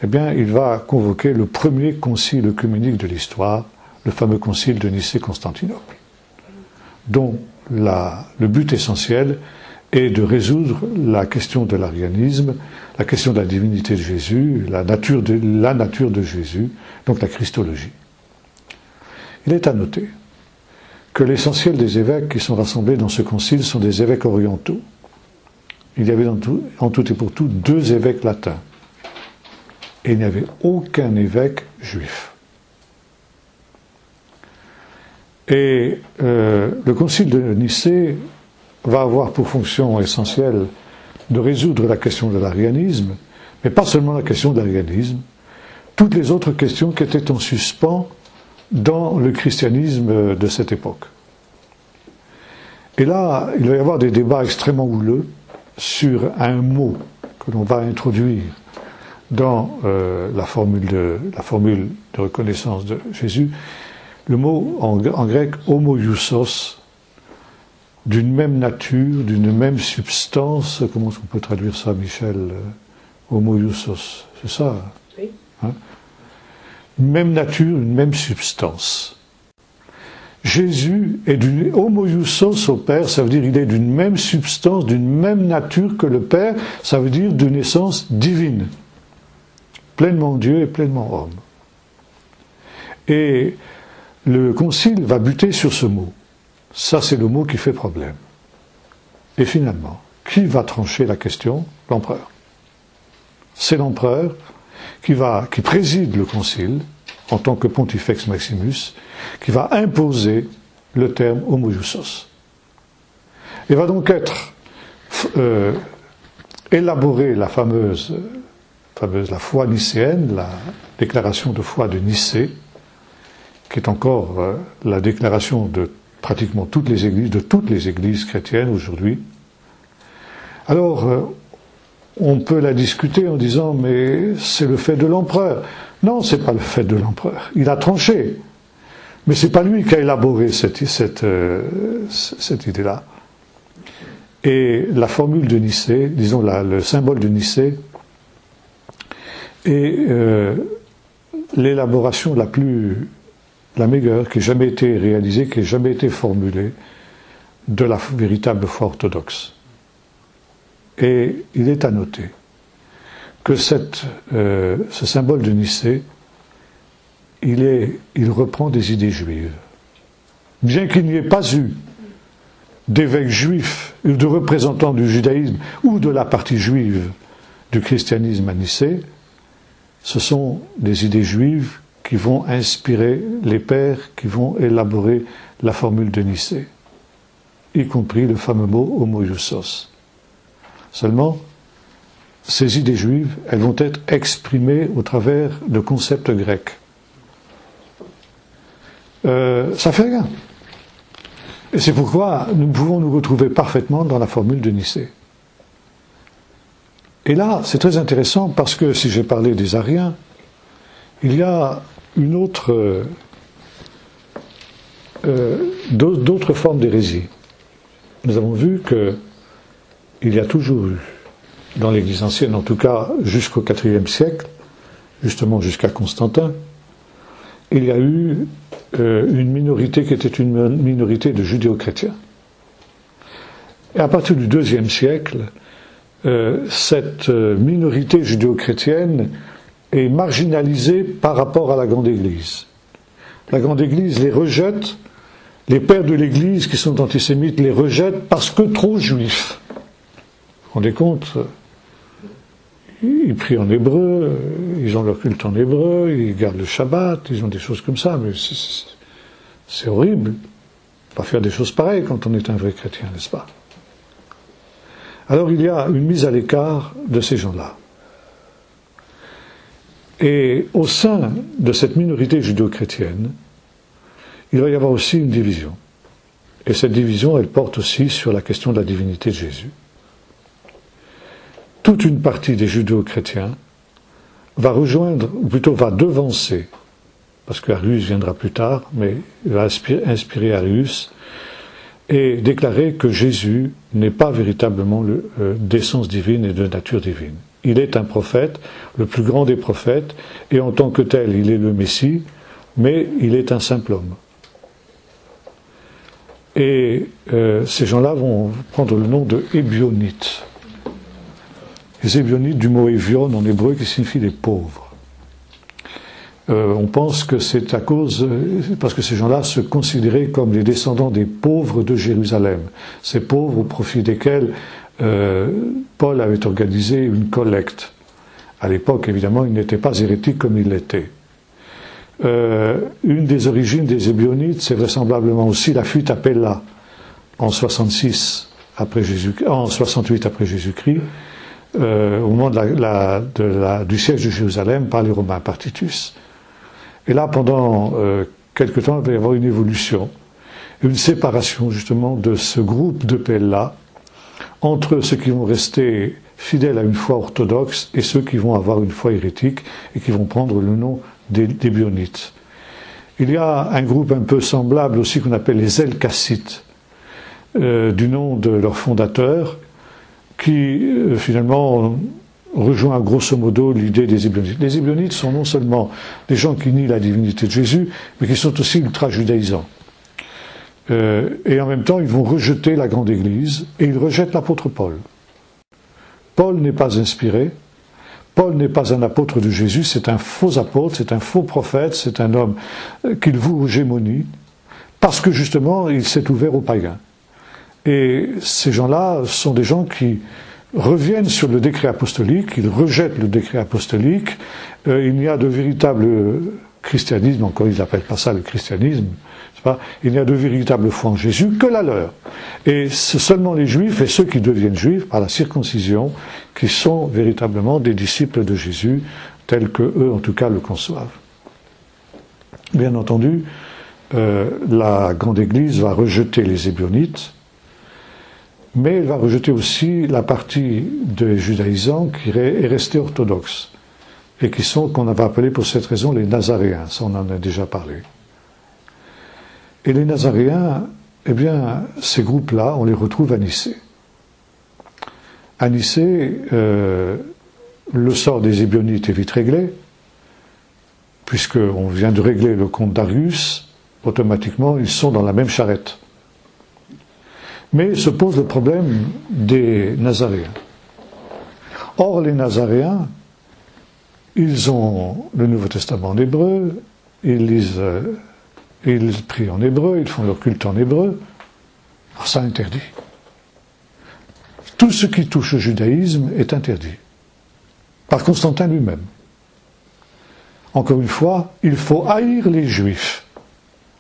Eh bien, il va convoquer le premier concile œcuménique de l'histoire, le fameux concile de Nicée-Constantinople, dont le but essentiel est de résoudre la question de l'arianisme, la question de la divinité de Jésus, la nature de Jésus, donc la christologie. Il est à noter que l'essentiel des évêques qui sont rassemblés dans ce concile sont des évêques orientaux. Il y avait en tout et pour tout 2 évêques latins. Et il n'y avait aucun évêque juif. Et le concile de Nicée va avoir pour fonction essentielle de résoudre la question de l'arianisme, mais pas seulement la question de l'arianisme, toutes les autres questions qui étaient en suspens dans le christianisme de cette époque. Et là, il va y avoir des débats extrêmement houleux sur un mot que l'on va introduire dans la formule de reconnaissance de Jésus, le mot en grec homoiousos, d'une même nature, d'une même substance. Comment est-ce qu'on peut traduire ça, Michel? Homoiousos, c'est ça? Oui. Hein? Même nature, une même substance. Jésus est d'une homoiousos au Père, ça veut dire il est d'une même substance, d'une même nature que le Père, ça veut dire d'une essence divine. Pleinement Dieu et pleinement homme. Et le concile va buter sur ce mot. Ça, c'est le mot qui fait problème. Et finalement, qui va trancher la question? L'empereur. C'est l'empereur qui préside le concile, en tant que Pontifex Maximus, qui va imposer le terme homoiousos. Il va donc être élaborée la fameuse la foi nicéenne, la déclaration de foi de Nicée, qui est encore la déclaration de pratiquement toutes les églises chrétiennes aujourd'hui. Alors, on peut la discuter en disant, mais c'est le fait de l'empereur. Non, c'est pas le fait de l'empereur. Il a tranché. Mais c'est pas lui qui a élaboré cette idée-là. Et la formule de Nicée, disons le symbole de Nicée, est l'élaboration la meilleure qui ait jamais été réalisée, qui ait jamais été formulée de la véritable foi orthodoxe. Et il est à noter que ce symbole de Nicée, il reprend des idées juives. Bien qu'il n'y ait pas eu d'évêques juifs ou de représentants du judaïsme ou de la partie juive du christianisme à Nicée, ce sont des idées juives qui vont inspirer les pères qui vont élaborer la formule de Nicée, y compris le fameux mot homoiousos. Seulement, ces idées juives, elles vont être exprimées au travers de concepts grecs. Ça fait rien. Et c'est pourquoi nous pouvons nous retrouver parfaitement dans la formule de Nicée. Et là, c'est très intéressant parce que si j'ai parlé des Ariens, il y a une autre, d'autres formes d'hérésie. Nous avons vu qu'il y a toujours eu, dans l'Église ancienne, en tout cas jusqu'au IVe siècle, justement jusqu'à Constantin, il y a eu une minorité qui était une minorité de judéo-chrétiens. Et à partir du IIe siècle, cette minorité judéo-chrétienne est marginalisée par rapport à la Grande Église. La Grande Église les rejette, les pères de l'Église qui sont antisémites les rejettent parce que trop juifs. Vous vous rendez compte ? Ils prient en hébreu, ils ont leur culte en hébreu, ils gardent le Shabbat, ils ont des choses comme ça, mais c'est horrible. Pas faire des choses pareilles quand on est un vrai chrétien, n'est-ce pas ? Alors il y a une mise à l'écart de ces gens-là. Et au sein de cette minorité judéo-chrétienne, il va y avoir aussi une division. Et cette division, elle porte aussi sur la question de la divinité de Jésus. Toute une partie des judéo-chrétiens va rejoindre, ou plutôt va devancer, parce qu'Arius viendra plus tard, mais il va inspirer Arius, et déclarer que Jésus n'est pas véritablement d'essence divine et de nature divine. Il est un prophète, le plus grand des prophètes, et en tant que tel, il est le Messie, mais il est un simple homme. Et ces gens-là vont prendre le nom de Ébionites. Les Ébionites, du mot Évion en hébreu, qui signifie les pauvres. On pense que c'est à cause, parce que ces gens-là se considéraient comme les descendants des pauvres de Jérusalem. Ces pauvres au profit desquels Paul avait organisé une collecte. À l'époque, évidemment, il n'était pas hérétique comme il l'était. Une des origines des Ébionites, c'est vraisemblablement aussi la fuite à Pella, en 68 après Jésus-Christ, au moment du siège de Jérusalem par les Romains, par Titus. Et là, pendant quelque temps, il va y avoir une évolution, une séparation justement de ce groupe de Pella entre ceux qui vont rester fidèles à une foi orthodoxe et ceux qui vont avoir une foi hérétique et qui vont prendre le nom d'Ébionites. Il y a un groupe un peu semblable aussi qu'on appelle les Elkassites, du nom de leur fondateur, qui finalement rejoint grosso modo l'idée des Ébionites. Les Ébionites sont non seulement des gens qui nient la divinité de Jésus, mais qui sont aussi ultra-judaïsants. Et en même temps, ils vont rejeter la grande Église, et ils rejettent l'apôtre Paul. Paul n'est pas inspiré, Paul n'est pas un apôtre de Jésus, c'est un faux apôtre, c'est un faux prophète, c'est un homme qu'il voue aux gémonies, parce que justement, il s'est ouvert aux païens. Et ces gens-là sont des gens qui reviennent sur le décret apostolique, ils rejettent le décret apostolique, il n'y a de véritable christianisme, encore ils n'appellent pas ça le christianisme, il n'y a de véritable foi en Jésus que la leur. Et c'est seulement les Juifs et ceux qui deviennent Juifs par la circoncision qui sont véritablement des disciples de Jésus, tels que eux en tout cas le conçoivent. Bien entendu, la grande Église va rejeter les Ébionites, mais elle va rejeter aussi la partie des judaïsants qui est restée orthodoxe, et qui sont, qu'on avait appelés pour cette raison, les Nazaréens, ça on en a déjà parlé. Et les Nazaréens, eh bien, ces groupes-là, on les retrouve à Nicée. À Nicée, le sort des Ébionites est vite réglé, puisqu'on vient de régler le compte d'Arius, automatiquement, ils sont dans la même charrette. Mais se pose le problème des Nazaréens. Or, les Nazaréens, ils ont le Nouveau Testament en hébreu, ils prient en hébreu, ils font leur culte en hébreu. Alors ça interdit. Tout ce qui touche au judaïsme est interdit. Par Constantin lui-même. Encore une fois, il faut haïr les Juifs.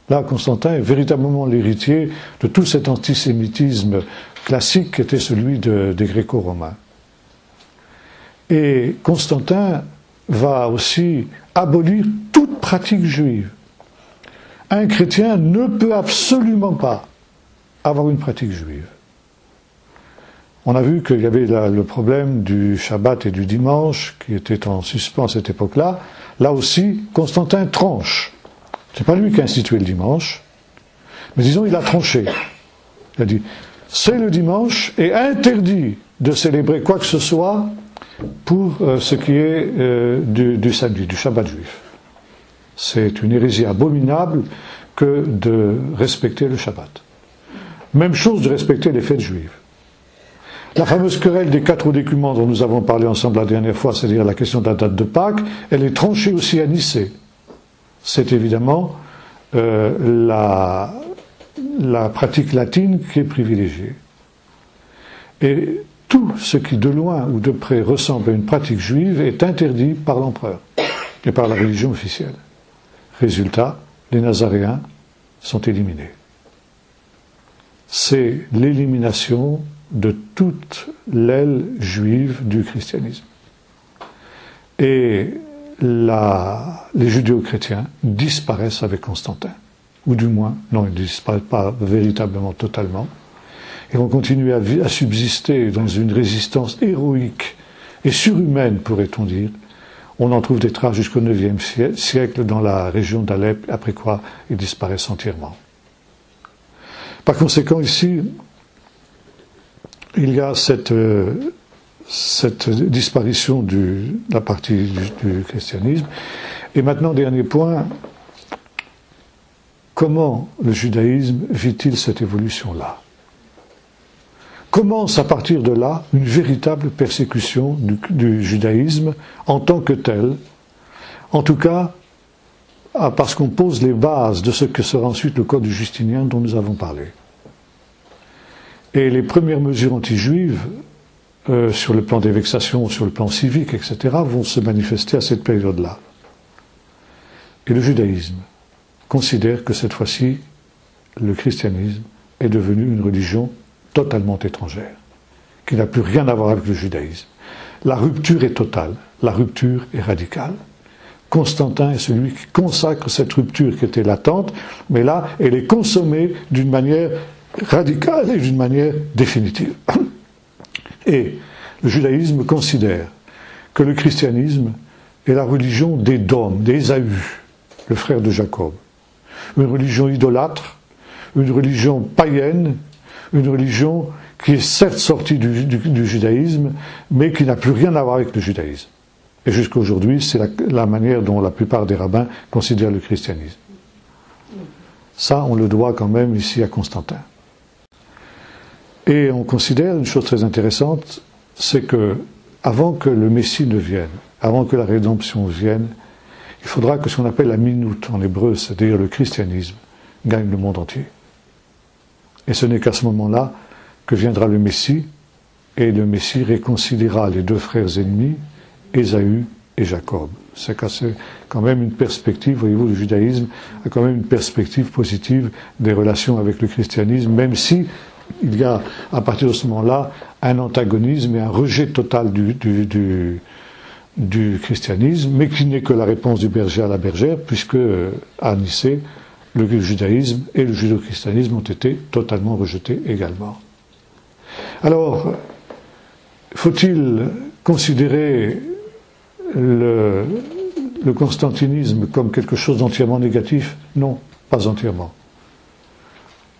Là, Constantin est véritablement l'héritier de tout cet antisémitisme classique qui était celui des Gréco-Romains. Et Constantin va aussi abolir toute pratique juive. Un chrétien ne peut absolument pas avoir une pratique juive. On a vu qu'il y avait le problème du Shabbat et du dimanche qui était en suspens à cette époque-là. Là aussi, Constantin tranche. C'est pas lui qui a institué le dimanche, mais disons, il a tranché. Il a dit, c'est le dimanche et interdit de célébrer quoi que ce soit pour ce qui est du samedi, du Shabbat juif. C'est une hérésie abominable que de respecter le Shabbat. Même chose de respecter les fêtes juives. La fameuse querelle des 4 décuments dont nous avons parlé ensemble la dernière fois, c'est-à-dire la question de la date de Pâques, elle est tranchée aussi à Nicée. C'est évidemment la pratique latine qui est privilégiée. Et tout ce qui de loin ou de près ressemble à une pratique juive est interdit par l'empereur et par la religion officielle. Résultat, les Nazaréens sont éliminés. C'est l'élimination de toute l'aile juive du christianisme. Et les judéo-chrétiens disparaissent avec Constantin. Ou du moins, non, ils ne disparaissent pas véritablement totalement. Ils vont continuer à subsister dans une résistance héroïque et surhumaine, pourrait-on dire. On en trouve des traces jusqu'au IXe siècle dans la région d'Alep, après quoi ils disparaissent entièrement. Par conséquent, ici, il y a cette disparition de la partie du christianisme. Et maintenant, dernier point, comment le judaïsme vit-il cette évolution-là ? Commence à partir de là une véritable persécution du judaïsme en tant que tel, en tout cas parce qu'on pose les bases de ce que sera ensuite le code justinien dont nous avons parlé. Et les premières mesures anti-juives, sur le plan des vexations, sur le plan civique, etc., vont se manifester à cette période-là. Et le judaïsme considère que cette fois-ci, le christianisme est devenu une religion totalement étrangère, qui n'a plus rien à voir avec le judaïsme. La rupture est totale, la rupture est radicale. Constantin est celui qui consacre cette rupture qui était latente, mais là, elle est consommée d'une manière radicale et d'une manière définitive. Et le judaïsme considère que le christianisme est la religion d'Édom, d'Ésaü, le frère de Jacob. Une religion idolâtre, une religion païenne, une religion qui est certes sortie du judaïsme, mais qui n'a plus rien à voir avec le judaïsme. Et jusqu'à aujourd'hui, c'est la manière dont la plupart des rabbins considèrent le christianisme. Ça, on le doit quand même ici à Constantin. Et on considère une chose très intéressante, c'est que avant que le Messie ne vienne, avant que la rédemption vienne, il faudra que ce qu'on appelle la minute en hébreu, c'est-à-dire le christianisme, gagne le monde entier. Et ce n'est qu'à ce moment-là que viendra le Messie, et le Messie réconciliera les deux frères ennemis, Ésaü et Jacob. C'est quand même une perspective, voyez-vous, le judaïsme a quand même une perspective positive des relations avec le christianisme, même si il y a, à partir de ce moment-là, un antagonisme et un rejet total du christianisme, mais qui n'est que la réponse du berger à la bergère, puisque à Nicée, le judaïsme et le judéo-christianisme ont été totalement rejetés également. Alors, faut-il considérer le constantinisme comme quelque chose d'entièrement négatif? Non, pas entièrement.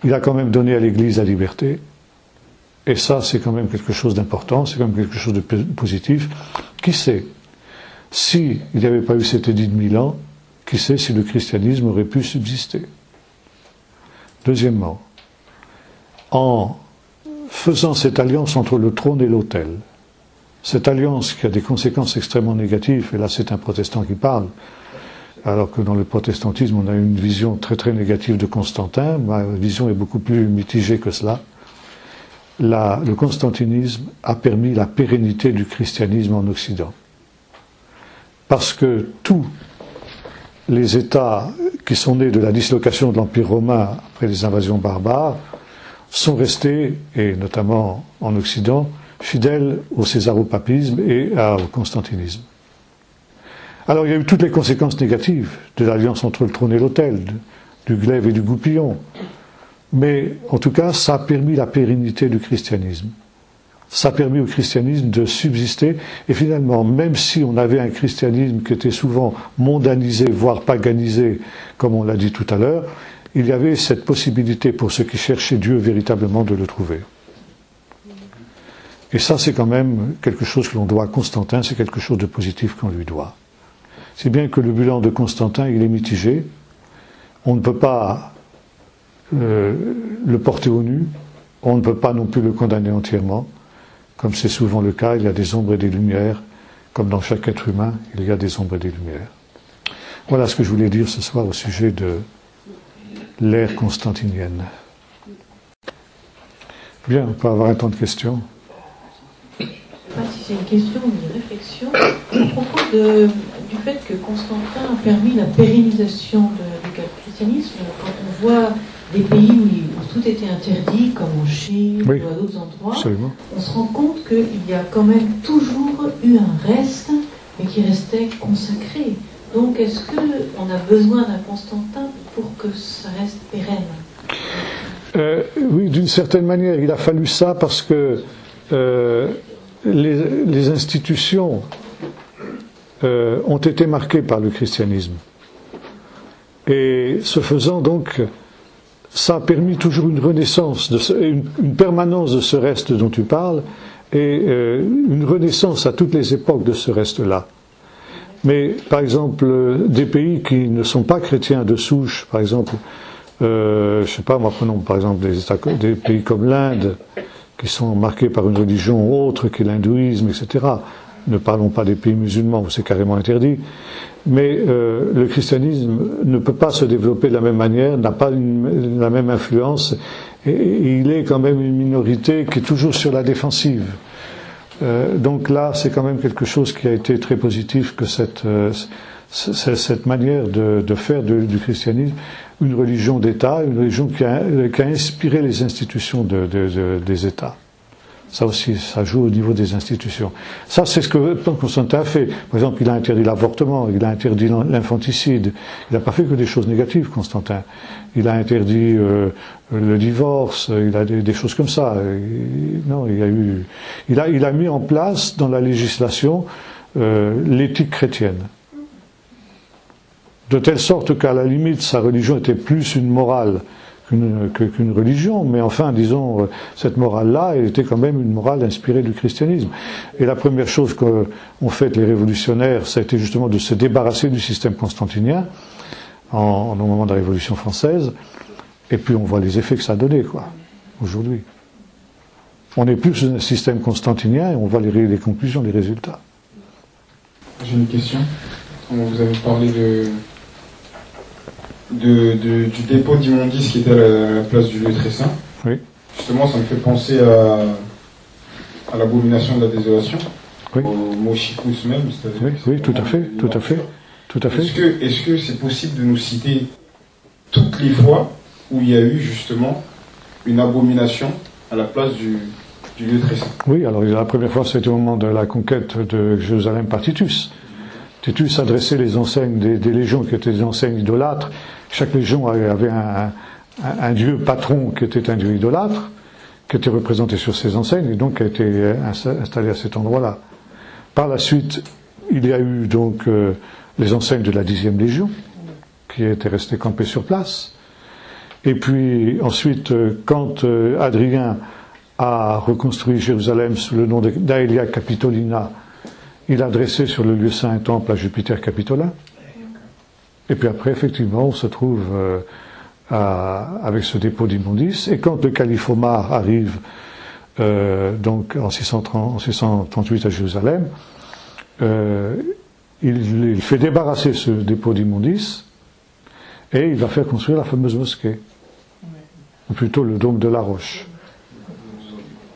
Il a quand même donné à l'Église la liberté, et ça c'est quand même quelque chose d'important, c'est quand même quelque chose de positif. Qui sait, s'il n'y avait pas eu cet édit de Milan, qui sait si le christianisme aurait pu subsister? Deuxièmement, en faisant cette alliance entre le trône et l'autel, cette alliance qui a des conséquences extrêmement négatives, et là c'est un protestant qui parle, alors que dans le protestantisme on a une vision très très négative de Constantin, ma vision est beaucoup plus mitigée que cela. Le constantinisme a permis la pérennité du christianisme en Occident. Parce que tous les États qui sont nés de la dislocation de l'Empire romain après les invasions barbares sont restés, et notamment en Occident, fidèles au césaropapisme et au constantinisme. Alors il y a eu toutes les conséquences négatives de l'alliance entre le trône et l'autel, du glaive et du goupillon. Mais en tout cas, ça a permis la pérennité du christianisme. Ça a permis au christianisme de subsister. Et finalement, même si on avait un christianisme qui était souvent mondanisé, voire paganisé, comme on l'a dit tout à l'heure, il y avait cette possibilité pour ceux qui cherchaient Dieu véritablement de le trouver. Et ça, c'est quand même quelque chose que l'on doit à Constantin, c'est quelque chose de positif qu'on lui doit. C'est bien que le bilan de Constantin, il est mitigé. On ne peut pas le porter au nu, on ne peut pas non plus le condamner entièrement. Comme c'est souvent le cas, il y a des ombres et des lumières, comme dans chaque être humain, il y a des ombres et des lumières. Voilà ce que je voulais dire ce soir au sujet de l'ère constantinienne. Bien, on peut avoir un temps de questions. Je ne sais pas si c'est une question ou une réflexion. À propos du fait que Constantin a permis la pérennisation du christianisme, quand on voit des pays où tout était interdit, comme en Chine ou à d'autres endroits, absolument. On se rend compte qu'il y a quand même toujours eu un reste, mais qui restait consacré. Donc est-ce qu'on a besoin d'un Constantin pour que ça reste pérenne? Oui, d'une certaine manière, il a fallu ça parce que les institutions ont été marquées par le christianisme. Et ce faisant, donc, ça a permis toujours une renaissance, une permanence de ce reste dont tu parles, et une renaissance à toutes les époques de ce reste-là. Mais, par exemple, des pays qui ne sont pas chrétiens de souche, par exemple, je sais pas, moi prenons par exemple des pays comme l'Inde, qui sont marqués par une religion autre que l'hindouisme, etc. Ne parlons pas des pays musulmans où c'est carrément interdit. Mais le christianisme ne peut pas se développer de la même manière, n'a pas la même influence, et il est quand même une minorité qui est toujours sur la défensive. Donc là, c'est quand même quelque chose qui a été très positif, que cette manière de faire du christianisme une religion d'État, une religion qui a inspiré les institutions des États. Ça aussi, ça joue au niveau des institutions. Ça, c'est ce que Constantin a fait. Par exemple, il a interdit l'avortement, il a interdit l'infanticide. Il n'a pas fait que des choses négatives, Constantin. Il a interdit le divorce, il a des choses comme ça. Il a mis en place dans la législation l'éthique chrétienne. De telle sorte qu'à la limite, sa religion était plus une morale qu'une religion, mais enfin, disons, cette morale-là, elle était quand même une morale inspirée du christianisme. Et la première chose qu'ont fait les révolutionnaires, ça a été justement de se débarrasser du système constantinien, au moment de la Révolution française, et puis on voit les effets que ça a donné, quoi, aujourd'hui. On n'est plus sous un système constantinien, et on voit les conclusions, les résultats. J'ai une question. Vous avez parlé du dépôt d'immondices qui était à la place du lieu très saint. Oui. Justement, ça me fait penser à l'abomination de la désolation, oui. Au mot chikous même. Oui, tout à fait. Est-ce que c'est possible de nous citer toutes les fois où il y a eu justement une abomination à la place du lieu très saint? Oui, alors la première fois, c'était au moment de la conquête de Jérusalem par Titus. Titus adressait les enseignes des légions qui étaient des enseignes idolâtres. Chaque légion avait un dieu patron qui était un dieu idolâtre, qui était représenté sur ses enseignes, et donc qui a été installé à cet endroit-là. Par la suite, il y a eu donc les enseignes de la 10e légion, qui étaient restées campées sur place. Et puis ensuite, quand Adrien a reconstruit Jérusalem sous le nom d'Aelia Capitolina, il a dressé sur le lieu saint un temple à Jupiter Capitolin. Et puis après, effectivement, on se trouve avec ce dépôt d'immondices. Et quand le calife Omar arrive, donc en 638 à Jérusalem, il fait débarrasser ce dépôt d'immondices et il va faire construire la fameuse mosquée, ou plutôt le dôme de la Roche,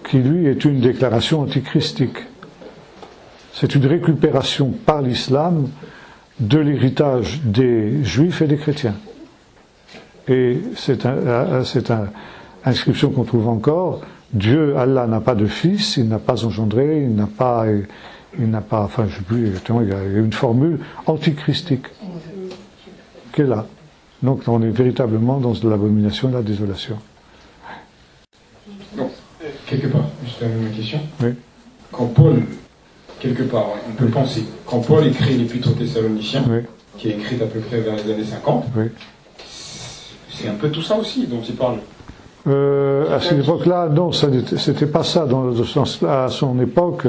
qui lui est une déclaration antichristique. C'est une récupération par l'islam de l'héritage des juifs et des chrétiens. Et c'est une inscription qu'on trouve encore Dieu, Allah, n'a pas de fils, il n'a pas engendré, il n'a pas, enfin, je sais plus exactement, il y a une formule antichristique qui est là. Donc, on est véritablement dans l'abomination et la désolation. Donc, quelque part, juste une question. Oui. Quand Paul, quelque part, on peut penser, quand Paul écrit l'Épître aux Thessaloniciens, Oui. qui est écrite à peu près vers les années 50, Oui. c'est un peu tout ça aussi dont il parle. À cette époque-là, non, c'était pas ça. Dans le sens, à son époque,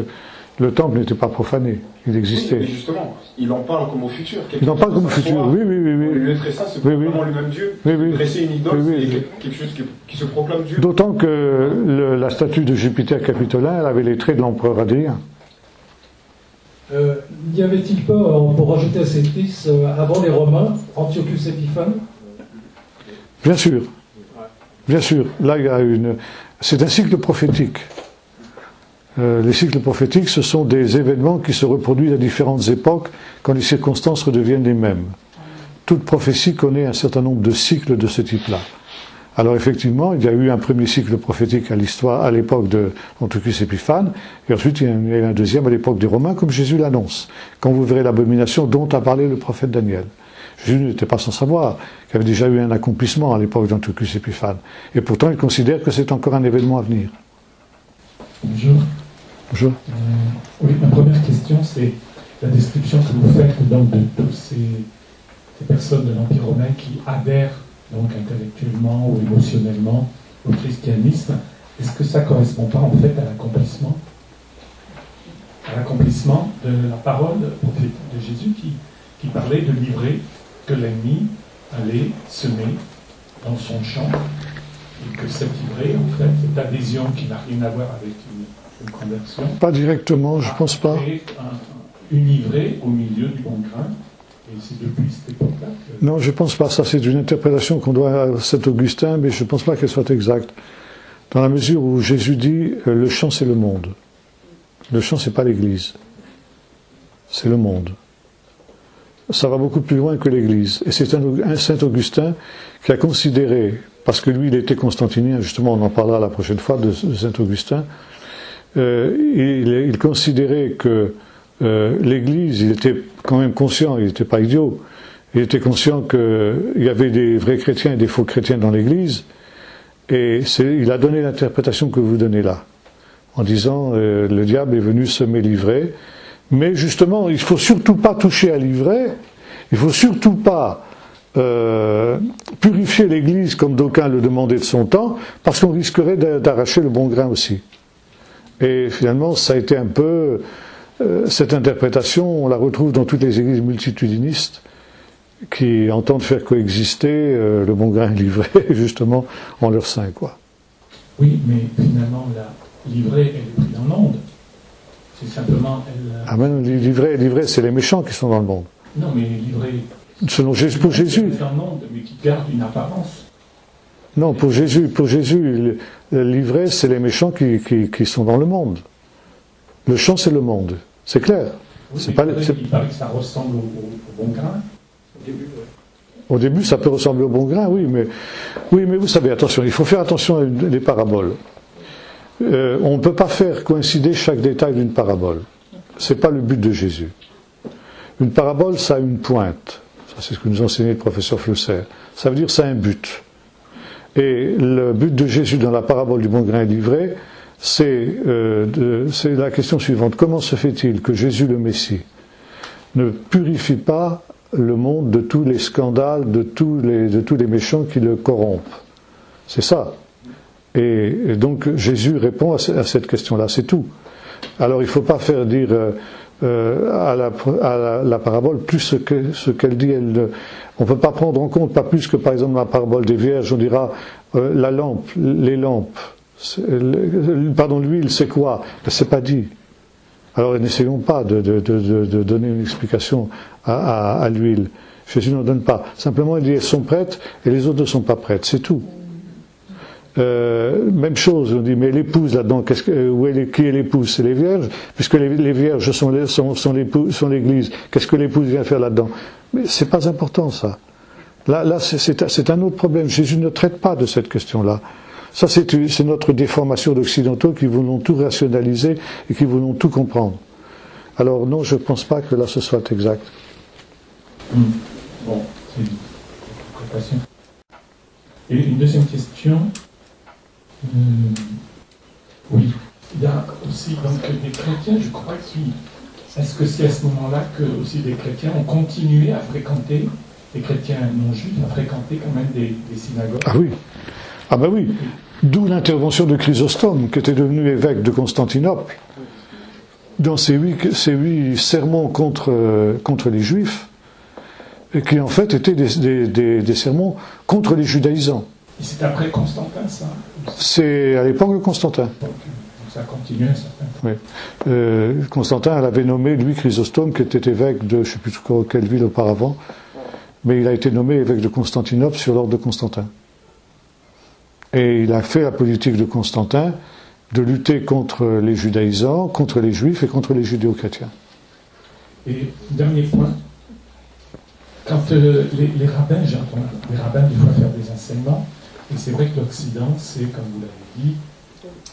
le temple n'était pas profané, il existait. Oui, mais justement, il en parle comme au futur. Il en parle comme au futur, oui. Le Très-Saint, c'est Oui, vraiment le même Dieu. Dresser une idole, c'est quelque chose qui se proclame Dieu. D'autant que la statue de Jupiter Capitolin, elle avait les traits de l'empereur Adrien. N'y avait-il pas, pour rajouter à cette liste, avant les Romains, Antiochus Épiphane? Bien sûr. Bien sûr. Là, il y a c'est un cycle prophétique. Les cycles prophétiques, ce sont des événements qui se reproduisent à différentes époques quand les circonstances redeviennent les mêmes. Toute prophétie connaît un certain nombre de cycles de ce type-là. Alors effectivement, il y a eu un premier cycle prophétique à l'époque de Antiochus Épiphane, et ensuite il y a eu un deuxième à l'époque des Romains, comme Jésus l'annonce. Quand vous verrez l'abomination dont a parlé le prophète Daniel. Jésus n'était pas sans savoir qu'il y avait déjà eu un accomplissement à l'époque d'Antiochus Épiphane. Et pourtant, il considère que c'est encore un événement à venir. Bonjour. Bonjour. Oui, ma première question, c'est la description que vous faites donc, de toutes ces personnes de l'Empire romain qui adhèrent donc intellectuellement ou émotionnellement au christianisme. Est-ce que ça ne correspond pas en fait à l'accomplissement de la parole prophétique de Jésus qui parlait de livrer que l'ennemi allait semer dans son champ et que cette livrée, en fait, cette adhésion qui n'a rien à voir avec une conversion, pas directement, je pense pas. Une livrée au milieu du bon grain. Et c'est depuis cette époque-là que... Non, je ne pense pas. Ça, c'est une interprétation qu'on doit à Saint Augustin, mais je ne pense pas qu'elle soit exacte. Dans la mesure où Jésus dit le champ, c'est le monde. Le champ, c'est pas l'Église. C'est le monde. Ça va beaucoup plus loin que l'Église. Et c'est un Saint Augustin qui a considéré, parce que lui, il était constantinien, justement, on en parlera la prochaine fois de Saint Augustin, il considérait que l'Église, il était quand même conscient, il n'était pas idiot, il était conscient qu'il y avait des vrais chrétiens et des faux chrétiens dans l'Église, et il a donné l'interprétation que vous donnez là, en disant le diable est venu semer l'ivraie, mais justement, il ne faut surtout pas toucher à l'ivraie, il ne faut surtout pas purifier l'Église comme d'aucuns le demandaient de son temps, parce qu'on risquerait d'arracher le bon grain aussi. Et finalement, ça a été un peu... cette interprétation, on la retrouve dans toutes les églises multitudinistes qui entendent faire coexister le bon grain et l'ivraie, justement, en leur sein, quoi. Oui, mais finalement, la livrée, elle est prise dans l'onde. C'est simplement... Ah ben, l'ivraie, c'est les méchants qui sont dans le monde. Non, mais livrée... Selon Jésus, pour Jésus... dans le monde, mais qui garde une apparence. Non, pour Jésus, l'ivraie, c'est les méchants qui sont dans le monde. Le champ, c'est le monde. C'est clair. Oui, c'est pas, il paraît que ça ressemble au bon grain. Au début, ouais. Au début, ça peut ressembler au bon grain, oui, mais vous savez, attention, il faut faire attention à des paraboles. On ne peut pas faire coïncider chaque détail d'une parabole. C'est pas le but de Jésus. Une parabole, ça a une pointe. Ça, c'est ce que nous enseignait le professeur Flusser. Ça veut dire ça a un but. Et le but de Jésus dans la parabole du bon grain et l'ivraie, c'est la question suivante. Comment se fait-il que Jésus le Messie ne purifie pas le monde de tous les scandales, de tous les méchants qui le corrompent? C'est ça. Et donc Jésus répond à cette question-là, c'est tout. Alors il ne faut pas faire dire à la parabole plus ce qu'elle dit. On ne peut pas prendre en compte, pas plus que par exemple la parabole des vierges, on dira la lampe, les lampes. L'huile, c'est quoi? C'est pas dit. Alors n'essayons pas de donner une explication à l'huile. Jésus n'en donne pas. Simplement, il dit elles sont prêtes et les autres ne sont pas prêtes. C'est tout. Même chose, on dit mais l'épouse là-dedans, qui est l'épouse? C'est les vierges, puisque les vierges sont l'Église. Qu'est-ce que l'épouse vient faire là-dedans? Mais c'est pas important ça. Là, c'est un autre problème. Jésus ne traite pas de cette question-là. Ça, c'est notre déformation d'occidentaux qui voulons tout rationaliser et qui voulons tout comprendre. Alors non, je ne pense pas que là ce soit exact. Bon, c'est une interprétation. Et une deuxième question. Oui, il y a aussi donc des chrétiens, je crois, est-ce que c'est à ce moment-là que aussi des chrétiens ont continué à fréquenter, des chrétiens non juifs, à fréquenter quand même des synagogues? Ah oui. Ah ben oui. D'où l'intervention de Chrysostome, qui était devenu évêque de Constantinople, dans ses huit sermons contre les Juifs, et qui en fait étaient des sermons contre les judaïsants. Et c'est après Constantin, ça? C'est à l'époque de Constantin. Donc ça a continué un certain temps. Oui. Constantin l'avait nommé, lui, Chrysostome, qui était évêque de, je ne sais plus quelle ville auparavant, mais il a été nommé évêque de Constantinople sur l'ordre de Constantin. Et il a fait la politique de Constantin de lutter contre les judaïsants, contre les juifs et contre les judéo-chrétiens. Et dernier point, quand les rabbins, j'entends les rabbins des fois faire des enseignements, et c'est vrai que l'Occident, c'est, comme vous l'avez dit,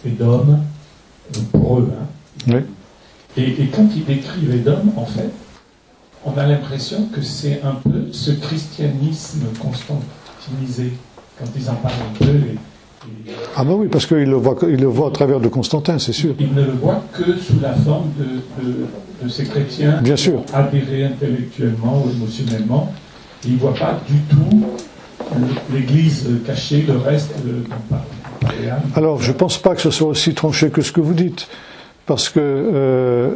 Édom, pour eux. Hein. Oui. Et quand ils décrivent Édom, en fait, on a l'impression que c'est un peu ce christianisme constantinisé, quand ils en parlent un peu. Ah ben oui, parce qu'ils le voient à travers de Constantin, c'est sûr. Ils ne le voient que sous la forme de ces chrétiens Bien sûr. qui ont adhéré intellectuellement ou émotionnellement. Ils ne voient pas du tout l'Église cachée, le reste dont parle. Alors, je ne pense pas que ce soit aussi tranché que ce que vous dites, parce que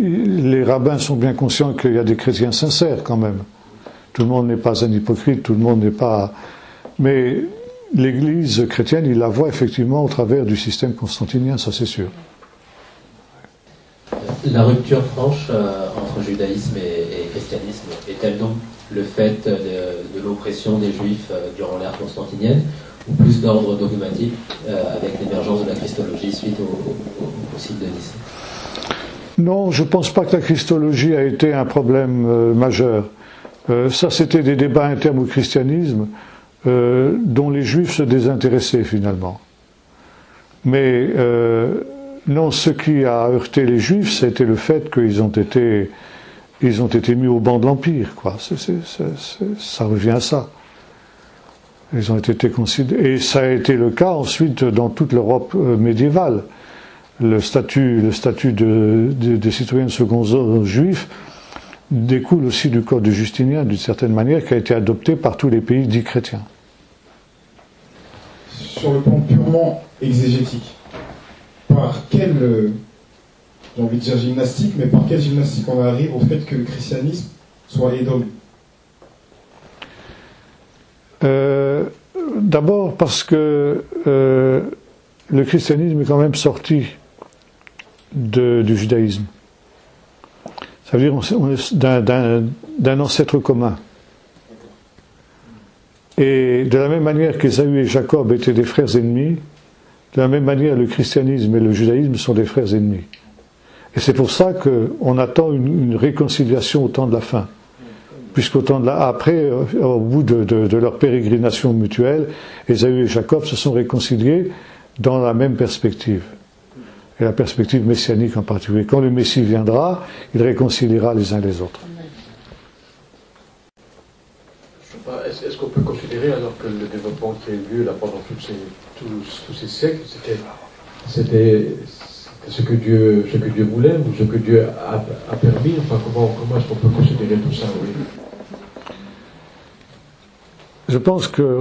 les rabbins sont bien conscients qu'il y a des chrétiens sincères quand même. Tout le monde n'est pas un hypocrite, tout le monde n'est pas... Mais l'Église chrétienne, il la voit effectivement au travers du système constantinien, ça c'est sûr. La rupture franche entre judaïsme et christianisme est-elle donc le fait de l'oppression des Juifs durant l'ère constantinienne, ou plus d'ordre dogmatique avec l'émergence de la christologie suite au site de Nicée? Non, je ne pense pas que la christologie a été un problème majeur. Ça, c'était des débats internes au christianisme dont les Juifs se désintéressaient finalement. Mais non, ce qui a heurté les Juifs, c'était le fait qu'ils ont été mis au banc de l'Empire, quoi. Ça revient à ça. Ils ont été considérés, et ça a été le cas ensuite dans toute l'Europe médiévale. Le statut des citoyens de second ordre juifs découle aussi du code Justinien, d'une certaine manière, qui a été adopté par tous les pays dits chrétiens. Sur le plan purement exégétique, par quelle, j'ai envie de dire gymnastique, mais par quelle gymnastique on arrive au fait que le christianisme soit Édom? D'abord parce que le christianisme est quand même sorti du judaïsme. Ça veut dire on est d'un ancêtre commun. Et de la même manière qu'Ésaü et Jacob étaient des frères ennemis, de la même manière le christianisme et le judaïsme sont des frères ennemis. Et c'est pour ça qu'on attend une réconciliation au temps de la fin. Puisqu'au temps de après, au bout de leur pérégrination mutuelle, Ésaü et Jacob se sont réconciliés dans la même perspective. Et la perspective messianique en particulier. Quand le Messie viendra, il réconciliera les uns les autres. Est-ce qu'on peut considérer alors que le développement qui a eu lieu là pendant tous ces siècles, c'était ce que Dieu voulait ou ce que Dieu a permis? Enfin, comment est-ce qu'on peut considérer tout ça? Oui. Je pense que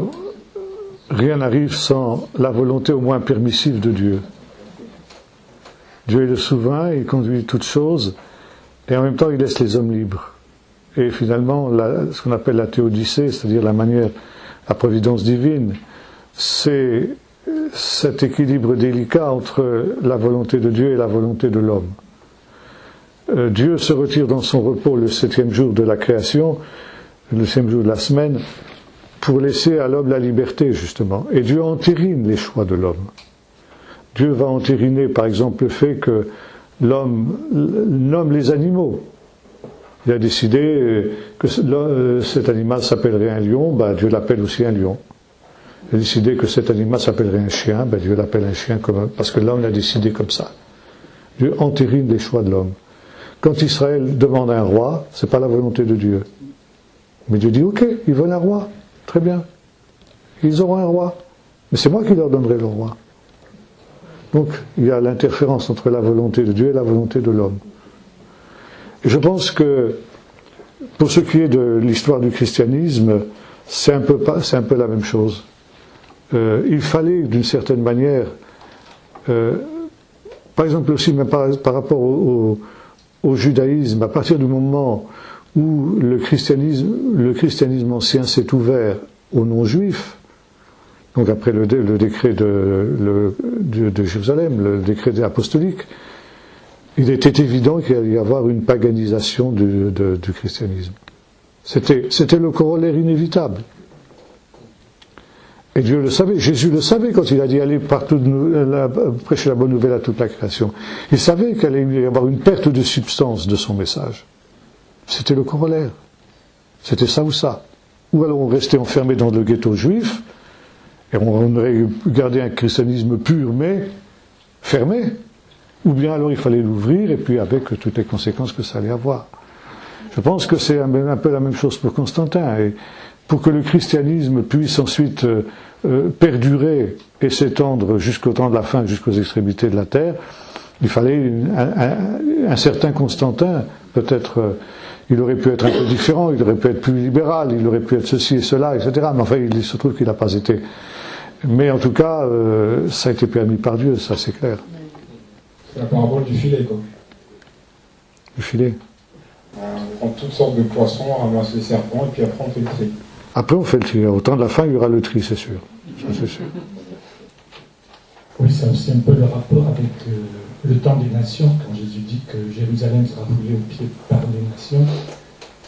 rien n'arrive sans la volonté au moins permissive de Dieu. Dieu est le souverain, il conduit toutes choses, et en même temps il laisse les hommes libres. Et finalement, ce qu'on appelle la théodicée, c'est-à-dire la providence divine, c'est cet équilibre délicat entre la volonté de Dieu et la volonté de l'homme. Dieu se retire dans son repos le 7e jour de la création, le 7e jour de la semaine, pour laisser à l'homme la liberté, justement. Et Dieu entérine les choix de l'homme. Dieu va entériner, par exemple, le fait que l'homme nomme les animaux. Il a décidé que cet animal s'appellerait un lion, Dieu l'appelle aussi un lion. a décidé que cet animal s'appellerait un chien, ben Dieu l'appelle un chien parce que l'homme l'a décidé comme ça. Dieu entérine les choix de l'homme. Quand Israël demande un roi, c'est pas la volonté de Dieu. Mais Dieu dit, ok, ils veulent un roi, très bien. Ils auront un roi. Mais c'est moi qui leur donnerai le roi. Donc, il y a l'interférence entre la volonté de Dieu et la volonté de l'homme. Et je pense que, pour ce qui est de l'histoire du christianisme, c'est un peu la même chose. Il fallait, d'une certaine manière, par exemple aussi, même par rapport au judaïsme, à partir du moment où le christianisme ancien s'est ouvert aux non-juifs, donc après le décret de Jérusalem, le décret apostolique, il était évident qu'il allait y avoir une paganisation du christianisme. C'était le corollaire inévitable. Et Dieu le savait, Jésus le savait quand il a dit allez partout prêcher la bonne nouvelle à toute la création. Il savait qu'il allait y avoir une perte de substance de son message. C'était le corollaire. C'était ça ou ça. Ou alors on restait enfermé dans le ghetto juif, et on aurait gardé un christianisme pur mais fermé. Ou bien alors il fallait l'ouvrir, et puis avec toutes les conséquences que ça allait avoir. Je pense que c'est un peu la même chose pour Constantin. Et pour que le christianisme puisse ensuite perdurer et s'étendre jusqu'au temps de la fin, jusqu'aux extrémités de la terre, il fallait un certain Constantin. Peut-être il aurait pu être un peu différent, il aurait pu être plus libéral, il aurait pu être ceci et cela, etc. Mais enfin, il se trouve qu'il n'a pas été. Mais en tout cas, ça a été permis par Dieu, ça c'est clair. C'est la parabole du filet, quoi. Le filet. On prend toutes sortes de poissons, on ramasse les serpents, et puis après on fait le tri. Après on fait le tri. Au temps de la fin, il y aura le tri, c'est sûr. Ça, c'est sûr. Oui, c'est aussi un peu le rapport avec le temps des nations, quand Jésus dit que Jérusalem sera foulée aux pieds par les nations,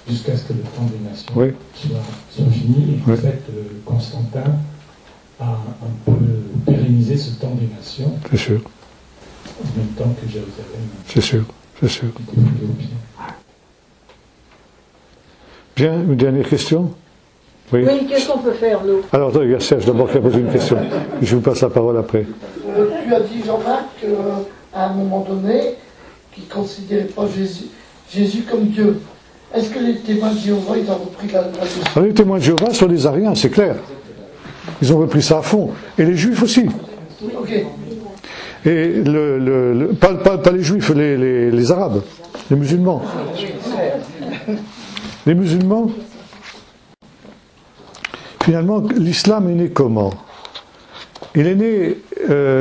jusqu'à ce que le temps des nations soit fini. Et en fait, Constantin a un peu pérennisé ce temps des nations. C'est sûr. En même temps que Jérusalem. C'est sûr, c'est sûr. Était foulée aux pieds. Bien, une dernière question? Oui, qu'est-ce qu'on peut faire, nous? Alors, il y a Serge d'abord qui a posé une question. Je vous passe la parole après. Tu as dit, Jean-Marc, qu'à un moment donné, qu'il ne considérait pas Jésus comme Dieu. Est-ce que les témoins de Jéhovah, ils ont repris la leçon? Alors, les témoins de Jéhovah sont des Ariens, c'est clair. Ils ont repris ça à fond. Et les Juifs aussi. Ok. Et pas les Juifs, les Arabes, les musulmans. Les musulmans, finalement, l'islam est né comment? Il est né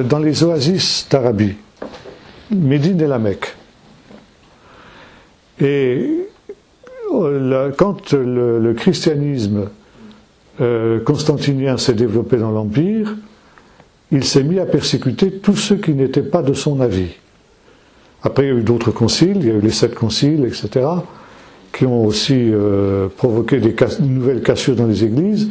dans les oasis d'Arabie, Médine et la Mecque. Et quand le christianisme constantinien s'est développé dans l'Empire, il s'est mis à persécuter tous ceux qui n'étaient pas de son avis. Après, il y a eu d'autres conciles, il y a eu les 7 conciles, etc., qui ont aussi provoqué des nouvelles cassures dans les églises.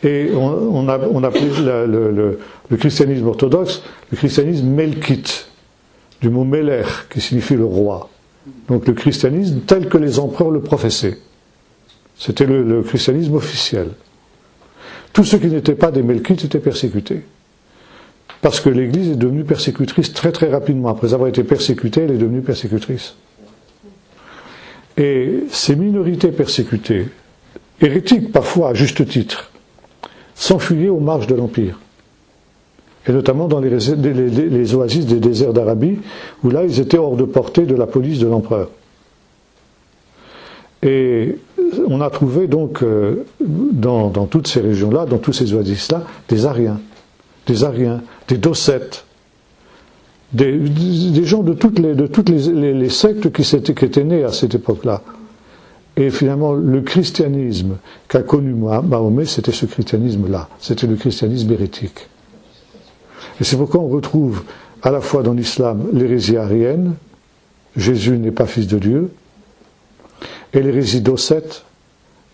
Et on appelait le christianisme orthodoxe le christianisme melkite, du mot meler, qui signifie le roi. Donc le christianisme tel que les empereurs le professaient. C'était le christianisme officiel. Tous ceux qui n'étaient pas des melkites étaient persécutés. Parce que l'Église est devenue persécutrice très très rapidement. Après avoir été persécutée, elle est devenue persécutrice. Et ces minorités persécutées, hérétiques parfois à juste titre, s'enfuyaient aux marges de l'Empire. Et notamment dans les oasis des déserts d'Arabie, où là ils étaient hors de portée de la police de l'empereur. Et on a trouvé donc dans toutes ces régions-là, dans tous ces oasis-là, des Ariens, des Docètes, des gens de toutes les sectes qui étaient nées à cette époque-là. Et finalement, le christianisme qu'a connu Mahomet, c'était ce christianisme-là. C'était le christianisme hérétique. Et c'est pourquoi on retrouve à la fois dans l'islam l'hérésie arienne, Jésus n'est pas fils de Dieu, et l'hérésie docète,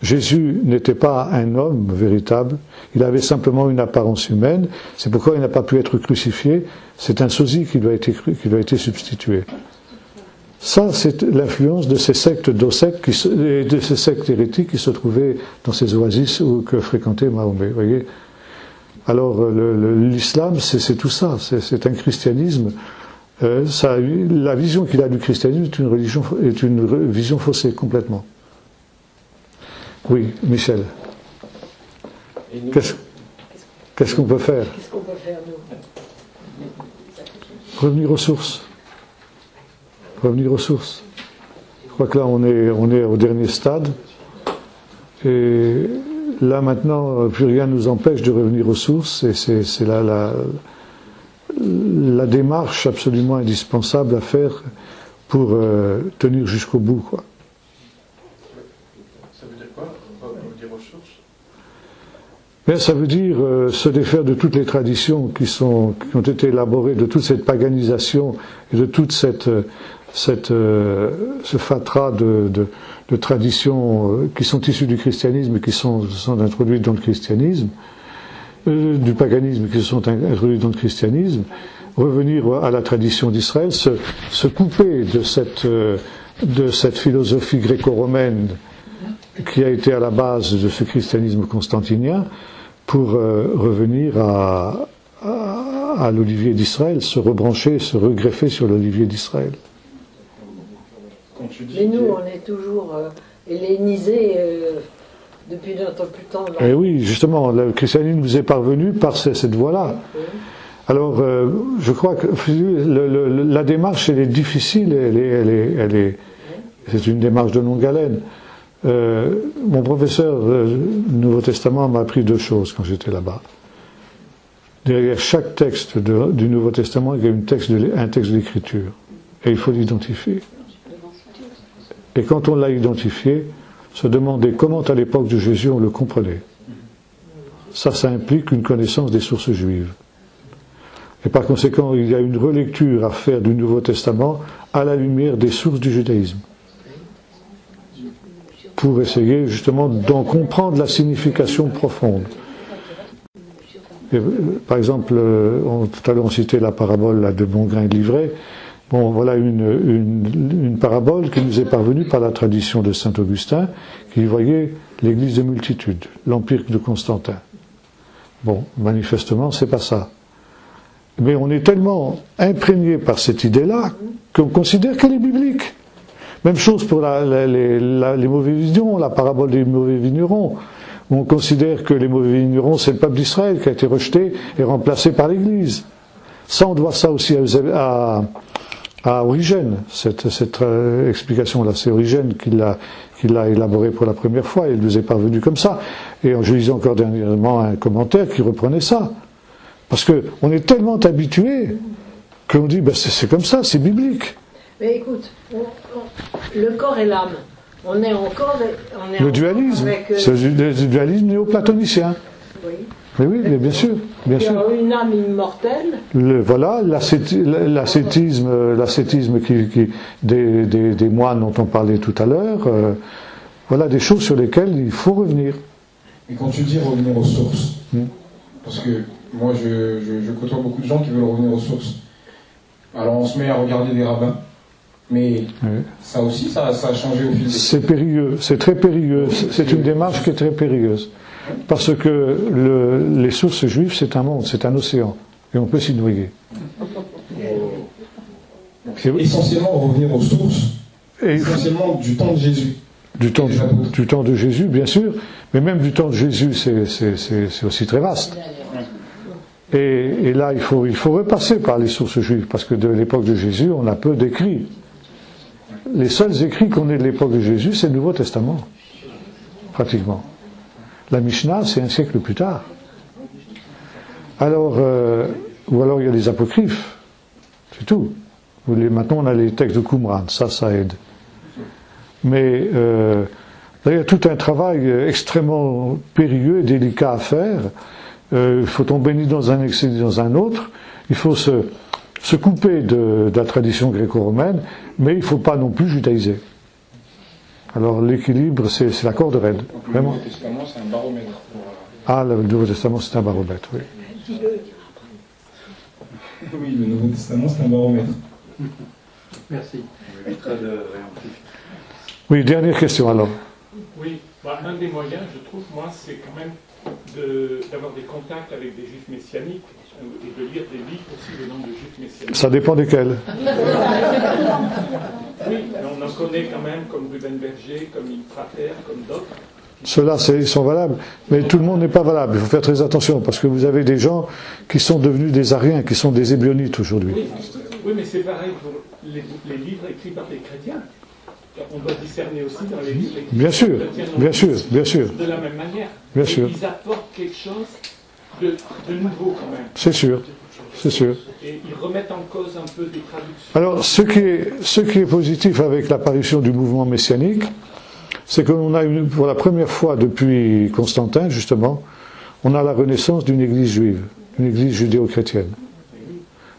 Jésus n'était pas un homme véritable, il avait simplement une apparence humaine, c'est pourquoi il n'a pas pu être crucifié, c'est un sosie qui lui a été substitué. Ça, c'est l'influence de ces sectes docètes, de ces sectes hérétiques qui se trouvaient dans ces oasis que fréquentait Mahomet. Voyez. Alors l'islam, c'est tout ça, c'est un christianisme. La vision qu'il a du christianisme est une vision faussée complètement. Oui, Michel. Qu'est-ce qu'on peut faire? Qu'est-ce qu'on peut faire, nous? Revenir aux sources. Revenir aux sources. Je crois que là, on est au dernier stade. Et là, maintenant, plus rien ne nous empêche de revenir aux sources. Et c'est là la démarche absolument indispensable à faire pour tenir jusqu'au bout, quoi. Ça veut dire quoi? Revenir aux sources? Mais ça veut dire se défaire de toutes les traditions qui ont été élaborées, de toute cette paganisation et de toute ce fatras de traditions qui sont issues du christianisme et qui sont introduites dans le christianisme, du paganisme qui sont introduites dans le christianisme, revenir à la tradition d'Israël, se couper de cette philosophie gréco-romaine qui a été à la base de ce christianisme constantinien, pour revenir à l'olivier d'Israël, se rebrancher, se regreffer sur l'olivier d'Israël. Mais nous, on est toujours hellénisés depuis notre plus tendre. Et oui, justement, le christianisme nous est parvenu par cette voie-là. Alors, je crois que la démarche, elle est difficile, c'est une démarche de longue haleine. Mon professeur du Nouveau Testament m'a appris deux choses quand j'étais là-bas. Derrière chaque texte du Nouveau Testament, il y a un texte d'écriture. Et il faut l'identifier. Et quand on l'a identifié, se demander comment à l'époque de Jésus on le comprenait. Ça implique une connaissance des sources juives. Et par conséquent, il y a une relecture à faire du Nouveau Testament à la lumière des sources du judaïsme, pour essayer justement d'en comprendre la signification profonde. Et, par exemple, tout à l'heure on citait la parabole là, de bon grain et de l'ivraie. Bon, voilà une parabole qui nous est parvenue par la tradition de saint Augustin, qui voyait l'église de multitude, l'empire de Constantin. Bon, manifestement, c'est pas ça. Mais on est tellement imprégné par cette idée-là qu'on considère qu'elle est biblique. Même chose pour les mauvais vignerons, la parabole des mauvais vignerons. On considère que les mauvais vignerons, c'est le peuple d'Israël qui a été rejeté et remplacé par l'Église. Ça, on doit ça aussi à Origène, cette explication-là. C'est Origène qui l'a élaborée pour la première fois, et il nous est parvenu comme ça. Et je lisais encore dernièrement un commentaire qui reprenait ça. Parce qu'on est tellement habitué qu'on dit, ben c'est comme ça, c'est biblique. Mais écoute, le corps et l'âme, on est encore... Le dualisme, c'est le dualisme néoplatonicien. Oui. Mais oui, mais bien sûr. Bien il y a sûr. une âme immortelle. Voilà, l'ascétisme des moines dont on parlait tout à l'heure, voilà des choses sur lesquelles il faut revenir. Et quand tu dis revenir aux sources, parce que moi je côtoie beaucoup de gens qui veulent revenir aux sources. Alors on se met à regarder des rabbins, mais ça aussi, ça a changé au fil des temps. C'est périlleux, c'est très périlleux, c'est une démarche qui est très périlleuse. Parce que les sources juives, c'est un monde, c'est un océan, et on peut s'y noyer. Essentiellement revenir aux sources, essentiellement du temps de Jésus. Du temps de Jésus, bien sûr, mais même du temps de Jésus, c'est aussi très vaste. Et là, il faut repasser par les sources juives, parce que de l'époque de Jésus, on a peu d'écrits. Les seuls écrits qu'on ait de l'époque de Jésus, c'est le Nouveau Testament, pratiquement. La Mishnah, c'est un siècle plus tard. Alors, ou alors il y a les apocryphes, c'est tout. Maintenant, on a les textes de Qumran, ça aide. Mais il y a tout un travail extrêmement périlleux et délicat à faire. Il faut tomber ni dans un excès ni dans un autre. Il faut se couper de la tradition gréco-romaine, mais il ne faut pas non plus judaïser. Alors l'équilibre, c'est la corde raide. Vraiment. Le Nouveau Testament, c'est un baromètre. Ah, le Nouveau Testament, c'est un baromètre, oui. Oui, le Nouveau Testament, c'est un baromètre. Merci. Oui, dernière question alors. Oui, un des moyens, je trouve, moi, c'est quand même d'avoir des contacts avec des juifs messianiques et de lire des livres aussi venant de juifs messianiques. Ça dépend desquels. Oui, on en connaît quand même, comme Ruben Berger, comme Yves Frater, comme d'autres. Ceux-là, ils sont valables, mais tout le monde n'est pas valable. Il faut faire très attention, parce que vous avez des gens qui sont devenus des Ariens, qui sont des Ébionites aujourd'hui. Oui, mais c'est pareil pour les livres écrits par des chrétiens. On doit discerner aussi dans les livres écrits bien sûr, par des chrétiens. Bien sûr, bien sûr. De la même manière. Bien sûr. Ils apportent quelque chose de nouveau quand même. C'est sûr, c'est sûr. Et ils remettent en cause un peu des traductions. Alors, ce qui est positif avec l'apparition du mouvement messianique, c'est qu'on a pour la première fois depuis Constantin, justement, on a la renaissance d'une église juive, une église judéo-chrétienne.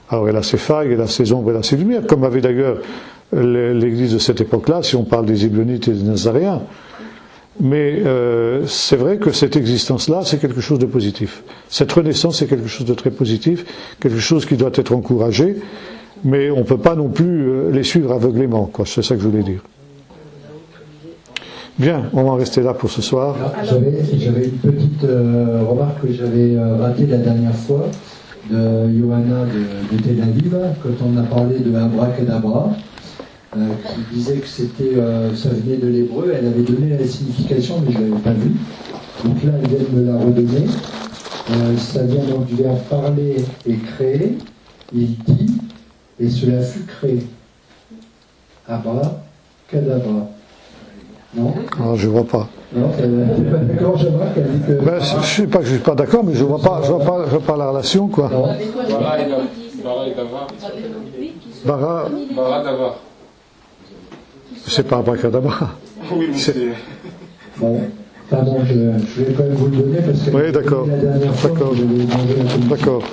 Alors, elle a ses failles, elle a ses ombres, elle a ses lumières, comme avait d'ailleurs l'église de cette époque-là, si on parle des Ébionites et des Nazaréens. Mais c'est vrai que cette existence-là, c'est quelque chose de positif. Cette renaissance, c'est quelque chose de très positif, quelque chose qui doit être encouragé, mais on ne peut pas non plus les suivre aveuglément, quoi. C'est ça que je voulais dire. Bien, on va en rester là pour ce soir. J'avais une petite remarque que j'avais ratée la dernière fois de Johanna de Tel Aviv, quand on a parlé de Abracadabra, qui disait que ça venait de l'hébreu. Elle avait donné la signification, mais je ne l'avais pas vue. Donc là, elle vient de me la redonner. Ça vient donc du verbe parler et créer. Il dit, et cela fut créé. Abracadabra. Non? Non, je ne vois pas. Non, t'es pas d'accord, Jean-Marc, elle dit que... Ben, je ne suis pas d'accord, mais je vois pas la relation, quoi. Non. Bara et Davar. Bara Davar. C'est pas Abracadabra. Oui, mais c'est... Bon, pardon, je vais quand même vous le donner parce que oui, d'accord. la dernière fois, D'accord. je l'ai demandé à la commission. D'accord.